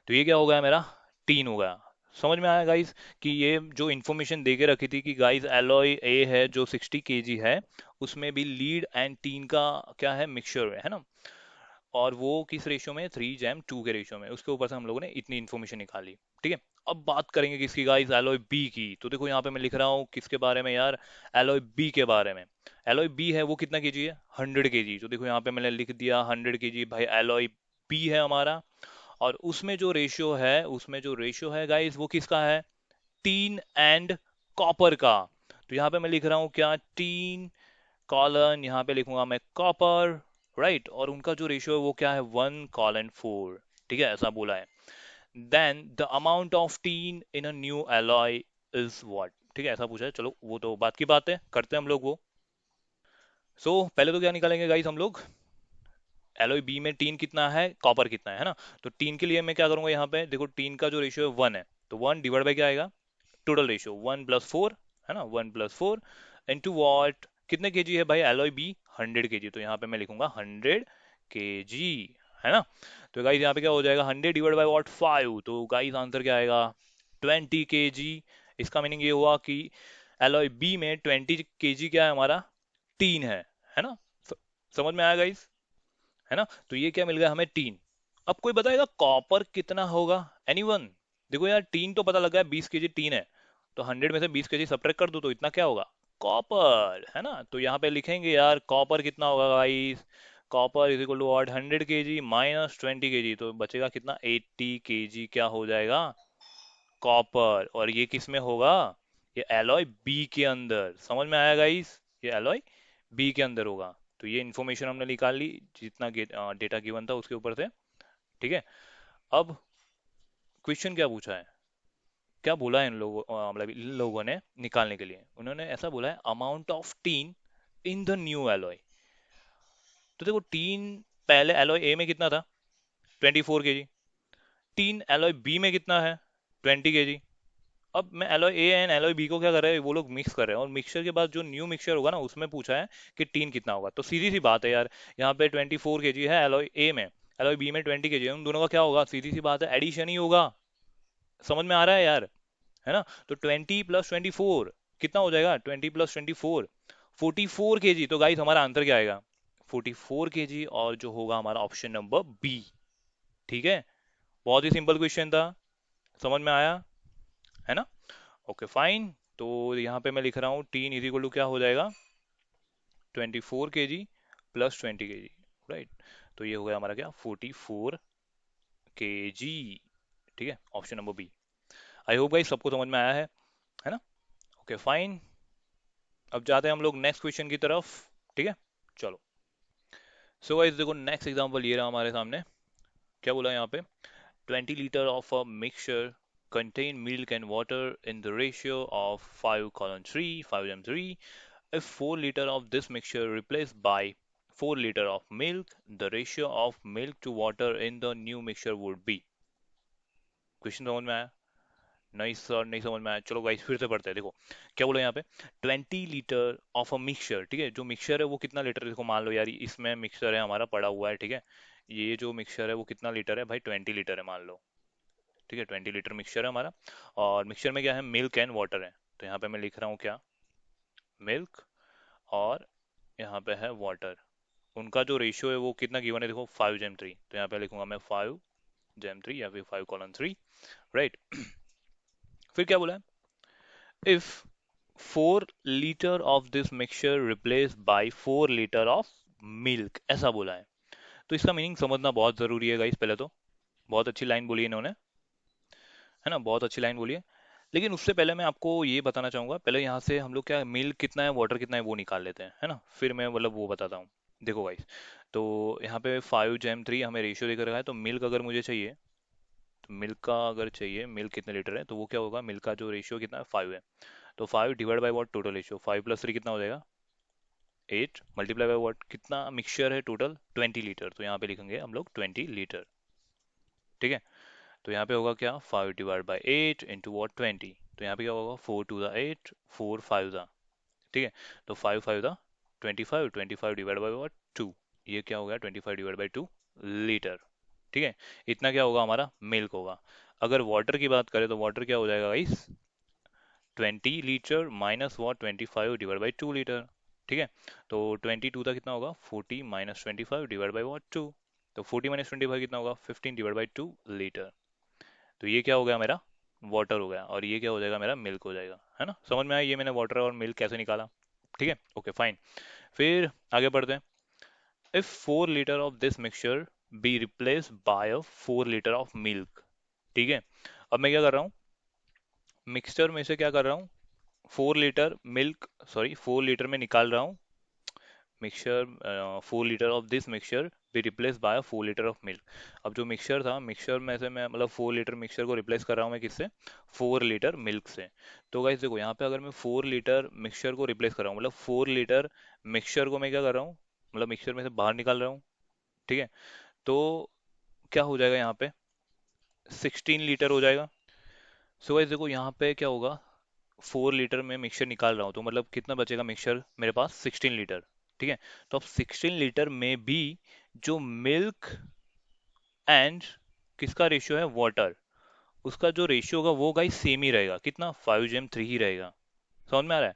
तो ये क्या हो गया मेरा, टीन हो गया। समझ में आया गाइस, कि ये जो इन्फॉर्मेशन दे के रखी थी कि गाइस एलॉय ए है जो 60 केजी है, उसमें भी लीड एंड टीन का क्या है, मिक्सचर है ना। और वो किस रेशियो में, 3:2 के रेशियो में। उसके ऊपर से हम लोगों ने इतनी इन्फॉर्मेशन निकाली। ठीक है। अब बात करेंगे किसकी गाइस, एलॉय बी की। तो देखो यहाँ पे मैं लिख रहा हूँ किसके बारे में यार, एलॉय बी के बारे में। एलॉय बी है वो कितना केजी है, 100 केजी। तो देखो यहाँ पे मैंने लिख दिया 100 केजी भाई, एलॉय बी है हमारा। और उसमें जो रेशियो है गाइस वो किसका है, टीन एंड कॉपर का। तो यहाँ पे मैं लिख रहा हूँ क्या, टीन कॉलन, यहाँ पे लिखूंगा मैं कॉपर। राइट। और उनका जो रेशियो है वो क्या है, 1:4। ठीक है, ऐसा बोला है। Then the amount of tin in a new alloy is what. ठीक है, ऐसा पूछा है। चलो वो तो बात की बात है, करते हैं हम लोग वो। पहले तो क्या निकालेंगे गाइस हम लोग, एलॉय बी में टीन कितना है, कॉपर कितना है ना। तो टीन के लिए मैं क्या करूंगा, यहाँ पे देखो टीन का जो रेशियो है 1 है। तो 1 डिवाइड बाई क्या आएगा, टोटल रेशियो 1+4, है ना, 1+4 इंटू वॉट, कितने केजी है भाई एलॉय बी, 100 केजी। तो यहाँ पे मैं लिखूंगा 100 केजी, है ना। तो गाइस यहाँ पे क्या हो जाएगा, 100 डिवाइड बाई वॉट, 5। तो गाइस आंसर क्या आएगा, 20 केजी। इसका मीनिंग ये हुआ कि एलॉय बी में 20 केजी क्या है हमारा, टीन है ना। स- समझ में आया गाइस, है ना। तो ये क्या मिल गया हमें, टीन। अब कोई बताएगा कॉपर कितना होगा, एनीवन। देखो यार टीन तो पता लगा है, 20 केजी टीन है। तो 100 में से 20 केजी सब्ट्रैक्ट कर दो तो इतना क्या होगा, कॉपर, है ना। तो यहाँ पे लिखेंगे यार कॉपर कितना होगा guys, copper is equal to what, 100 KG minus 20 KG. तो बचेगा कितना, 80 केजी क्या हो जाएगा, कॉपर। और ये किस में होगा, ये एलॉय बी के अंदर। समझ में आया गाइस, ये एलॉय बी के अंदर होगा। तो ये इन्फॉर्मेशन हमने निकाल ली, जितना डेटा गिवन था उसके ऊपर से। ठीक है। अब क्वेश्चन क्या पूछा है, क्या बोला है इन लोगों, मतलब इन लोगों ने निकालने के लिए, उन्होंने ऐसा बोला है, amount of tin in the new alloy. तो देखो टीन पहले एलॉय ए में कितना था, 24 केजी। टीन एलॉय बी में कितना है, 20 केजी। अब मैं alloy A and alloy B को क्या कर रहे हैं, वो लोग मिक्स कर रहे हैं, और मिक्सचर के बाद जो न्यू मिक्सचर होगा ना उसमें पूछा है कि टीन कितना होगा। तो सीधी सी बात है यार, यहाँ पे 24 केजी है एलॉय ए में, एलॉय बी में 20 केजी है, उन दोनों का क्या होगा, सीधी सी बात है, एडिशन ही होगा। समझ में आ रहा है यार, है ना। तो 20 + 24 कितना हो जाएगा, 20 + 24, 44 केजी। तो गाइस हमारा आंसर क्या आएगा, 44 केजी, और जो होगा हमारा ऑप्शन नंबर बी। ठीक है। बहुत ही सिंपल क्वेश्चन था, समझ में आया, है ना। Okay fine. तो यहाँ पे मैं लिख रहा हूँ टीन इज इक्वल टू क्या हो जाएगा, 24 केजी प्लस 20 kg, राइट। तो ये हो गया हमारा क्या, 44 kg। ठीक है, option number B. I hope guys सबको समझ में आया है ना? Okay fine. अब जाते हैं हम लोग नेक्स्ट क्वेश्चन की तरफ। ठीक है, चलो। सो गाइस देखो, नेक्स्ट एग्जांपल ये रहा हमारे सामने। क्या बोला यहाँ पे, 20 liters of a mixture contain milk and water in the ratio of 5:3, 5:3. If 4 liters of this mixture replaced by 4 liters of milk, the ratio of milk to water in the new mixture would be। Question समझ में आया? नहीं sir, नहीं समझ में आया। चलो guys फिर से पढ़ते हैं। देखो क्या बोला यहाँ पे, 20 लीटर ऑफ अ मिक्सचर। ठीक है, जो मिक्सचर है वो कितना लीटर है? देखो मान लो यार, इसमें मिक्सचर है हमारा पड़ा हुआ है। ठीक है, ये जो मिक्सचर है वो कितना लीटर है भाई? 20 लीटर है मान लो। ठीक है, 20 लीटर मिक्सचर है हमारा। और मिक्सचर में क्या है, मिल्क एंड वाटर है। तो यहाँ पे मैं लिख रहा हूँ क्या, मिल्क, और यहाँ पे है वाटर। उनका जो रेशियो है वो कितना गिवन है? देखो 5:3। तो यहाँ पे लिखूंगा मैं 5:3 या फिर 5:3, राइट। फिर क्या बोला है, if 4 litre of this mixture replace by 4 litre of milk, ऐसा बोला है। तो इसका मीनिंग समझना बहुत जरूरी है गाइस। पहले तो बहुत अच्छी लाइन बोली है इन्होंने, है ना, बहुत अच्छी लाइन बोली है। लेकिन उससे पहले मैं आपको ये बताना चाहूंगा, पहले यहाँ से हम लोग क्या, मिल्क कितना है वाटर कितना है वो निकाल लेते हैं, है ना, फिर मैं मतलब वो बताता हूँ। देखो गाइस, तो यहाँ पे 5:3 हमें रेशियो देकर रखा है। तो मिल्क अगर मुझे चाहिए, तो मिल्क का अगर चाहिए, मिल्क कितने लीटर है, तो वो क्या होगा, मिल्क का जो रेशियो कितना है, 5 है। तो 5 divide by what, total ratio 5 + 3 कितना हो जाएगा, 8, मल्टीप्लाई बाई वॉट, कितना मिक्सचर है टोटल, 20 लीटर। तो यहाँ पे लिखेंगे हम लोग 20 लीटर। ठीक है, तो यहाँ पे होगा क्या, 5 डिवाइड बाई 8 इंटू वॉट, 20। तो यहाँ पे क्या होगा, 4 × 2 = 8, 4 × 5 = ठीक है। तो 5 × 5 = 25, 25 डिवाइड बाई वॉट, 2। ये क्या हो गया, 25 डिवाइड बाई 2 लीटर। ठीक है, इतना क्या होगा हमारा, मिल्क होगा। अगर वाटर की बात करें तो वाटर क्या हो जाएगा guys, 20 litre minus what, 25 divide by 2 litre. ठीक है, तो 22 था कितना होगा, 40 माइनस 25 डिवाइड बाई वॉट, 2। तो 40 माइनस 25 कितना होगा, 15 डिवाइड बाई 2 लीटर। तो ये क्या हो गया मेरा, वाटर हो गया, और ये क्या हो जाएगा मेरा, मिल्क हो जाएगा, है ना। समझ में आया ये मैंने वाटर और मिल्क कैसे निकाला? ठीक है, ओके फाइन। फिर आगे बढ़ते हैं। If 4 litre of this mixture be replace by a 4 litre of milk. ठीक है, अब मैं क्या कर रहा हूँ, मिक्सचर में से क्या कर रहा हूँ, 4 लीटर मिल्क, सॉरी 4 लीटर में निकाल रहा हूँ mixture. 4 litre of this mixture be replace by 4 litre of milk. अब जो मिक्सचर था, मिक्सचर में से मैं मतलब 4 लीटर मिक्सचर को रिप्लेस कर रहा हूँ मैं किससे, 4 लीटर मिल्क से। तो गाइस देखो यहाँ पे अगर मैं 4 लीटर मिक्सचर को रिप्लेस कर रहा हूँ, मतलब 4 लीटर मिक्सचर को मैं क्या कर रहा हूँ, मतलब मिक्सचर में से बाहर निकाल रहा हूँ। ठीक है, तो क्या हो जाएगा यहाँ पे, 16 लीटर हो जाएगा। सो गाइस देखो यहाँ पे क्या होगा, 4 लीटर में मिक्सचर निकाल रहा हूँ, तो मतलब कितना बचेगा मिक्सचर मेरे पास, 16 लीटर। ठीक है, तो अब 16 लीटर में भी जो मिल्क एंड किसका रेशियो है, वाटर, उसका जो रेशियो होगा वो गाइस सेम ही रहेगा, कितना, 5:3 ही रहेगा। समझ में आ रहा है?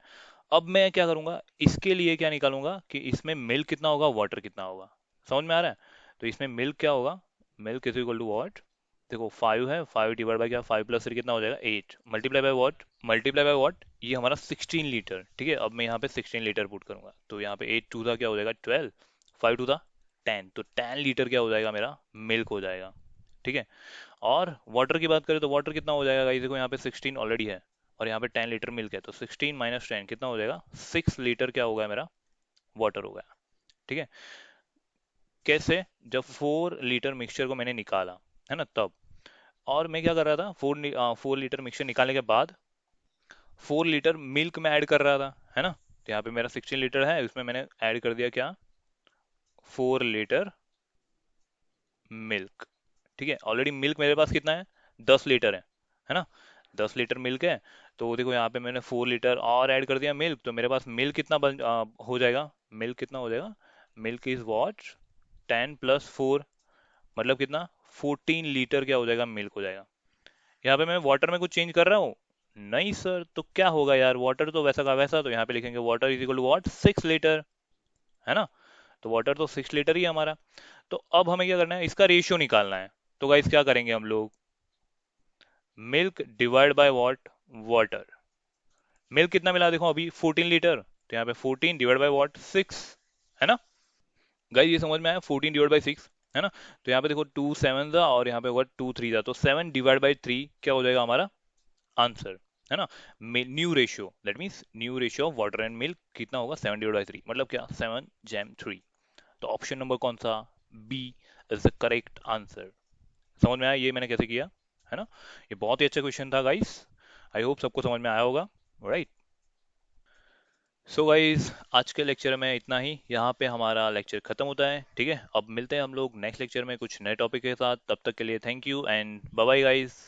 अब मैं क्या करूंगा, इसके लिए क्या निकालूंगा कि इसमें मिल्क कितना होगा, वाटर कितना होगा। समझ में आ रहा है? तो इसमें मिल्क क्या होगा, milk is equal to what, देखो 5 है, 5 डिवाइड बाई क्या, 5 + 3 कितना हो जाएगा, 8, multiply by what, multiply by what, ये हमारा 16 लीटर। ठीक है, अब मैं यहाँ पे 16 लीटर पुट करूंगा, तो यहाँ पे 8 × 2 था क्या हो जाएगा, 12, 5 × 2 था 10, तो 10 लीटर क्या हो जाएगा मेरा, मिल्क हो जाएगा। ठीक है, और वाटर की बात करें तो वाटर कितना हो जाएगा गाइस, देखो यहाँ पे 16 ऑलरेडी है, और यहाँ पे 10 लीटर मिल्क है, तो 16 माइनस 10 कितना हो जाएगा, 6 लीटर क्या होगा मेरा, वाटर हो गया। ठीक है, कैसे, जब 4 लीटर मिक्सचर को मैंने निकाला, है ना, तब। और मैं क्या कर रहा था, 4 लीटर मिक्सचर निकालने के बाद 4 लीटर मिल्क में ऐड कर रहा था, है ना। तो यहाँ पे मेरा 16 लीटर है, उसमें मैंने ऐड कर दिया क्या, 4 लीटर मिल्क। ठीक है, ऑलरेडी मिल्क मेरे पास कितना है, 10 लीटर है ना, 10 लीटर मिल्क है। तो देखो यहाँ पे मैंने 4 लीटर और ऐड कर दिया मिल्क, तो मेरे पास मिल्क कितना हो जाएगा, मिल्क कितना हो जाएगा, मिल्क इज वॉट, 10 + 4, मतलब कितना, 14 लीटर क्या हो जाएगा, मिल्क हो जाएगा। यहाँ पे मैं वाटर में कुछ चेंज कर रहा हूँ, नहीं सर, तो क्या होगा यार, वाटर तो वैसा का वैसा, तो यहाँ पे लिखेंगे water is equal to what, 6 litre, है ना। तो वाटर तो 6 लीटर ही है हमारा। तो अब हमें क्या करना है, इसका रेशियो निकालना है। तो गाइस क्या करेंगे हम लोग, milk divide by what, water. Milk कितना मिला देखो अभी, 14 लीटर, तो यहाँ पे 14 डिवाइड बाय वॉट, 6, है ना। गाइस ये समझ में आया, 14 डिवाइड बाई 6, है ना। तो यहाँ पे देखो 2 7 था और यहाँ पे होगा 2 3 था, तो 7 डिवाइड बाई 3 क्या हो जाएगा हमारा आंसर, है ना। New ratio, that means new ratio of water and milk कितना होगा, 7/3, मतलब क्या, 7:3। तो ऑप्शन नंबर कौन सा, B is the correct answer. समझ में आया ये मैंने कैसे किया, है ना। ये बहुत ही अच्छा क्वेश्चन था गाइस, आई होप सबको समझ में आया होगा, राइट। सो गाइस आज के लेक्चर में इतना ही, यहाँ पे हमारा लेक्चर खत्म होता है, ठीक है। अब मिलते हैं हम लोग नेक्स्ट लेक्चर में कुछ नए टॉपिक के साथ, तब तक के लिए thank you and bye bye guys.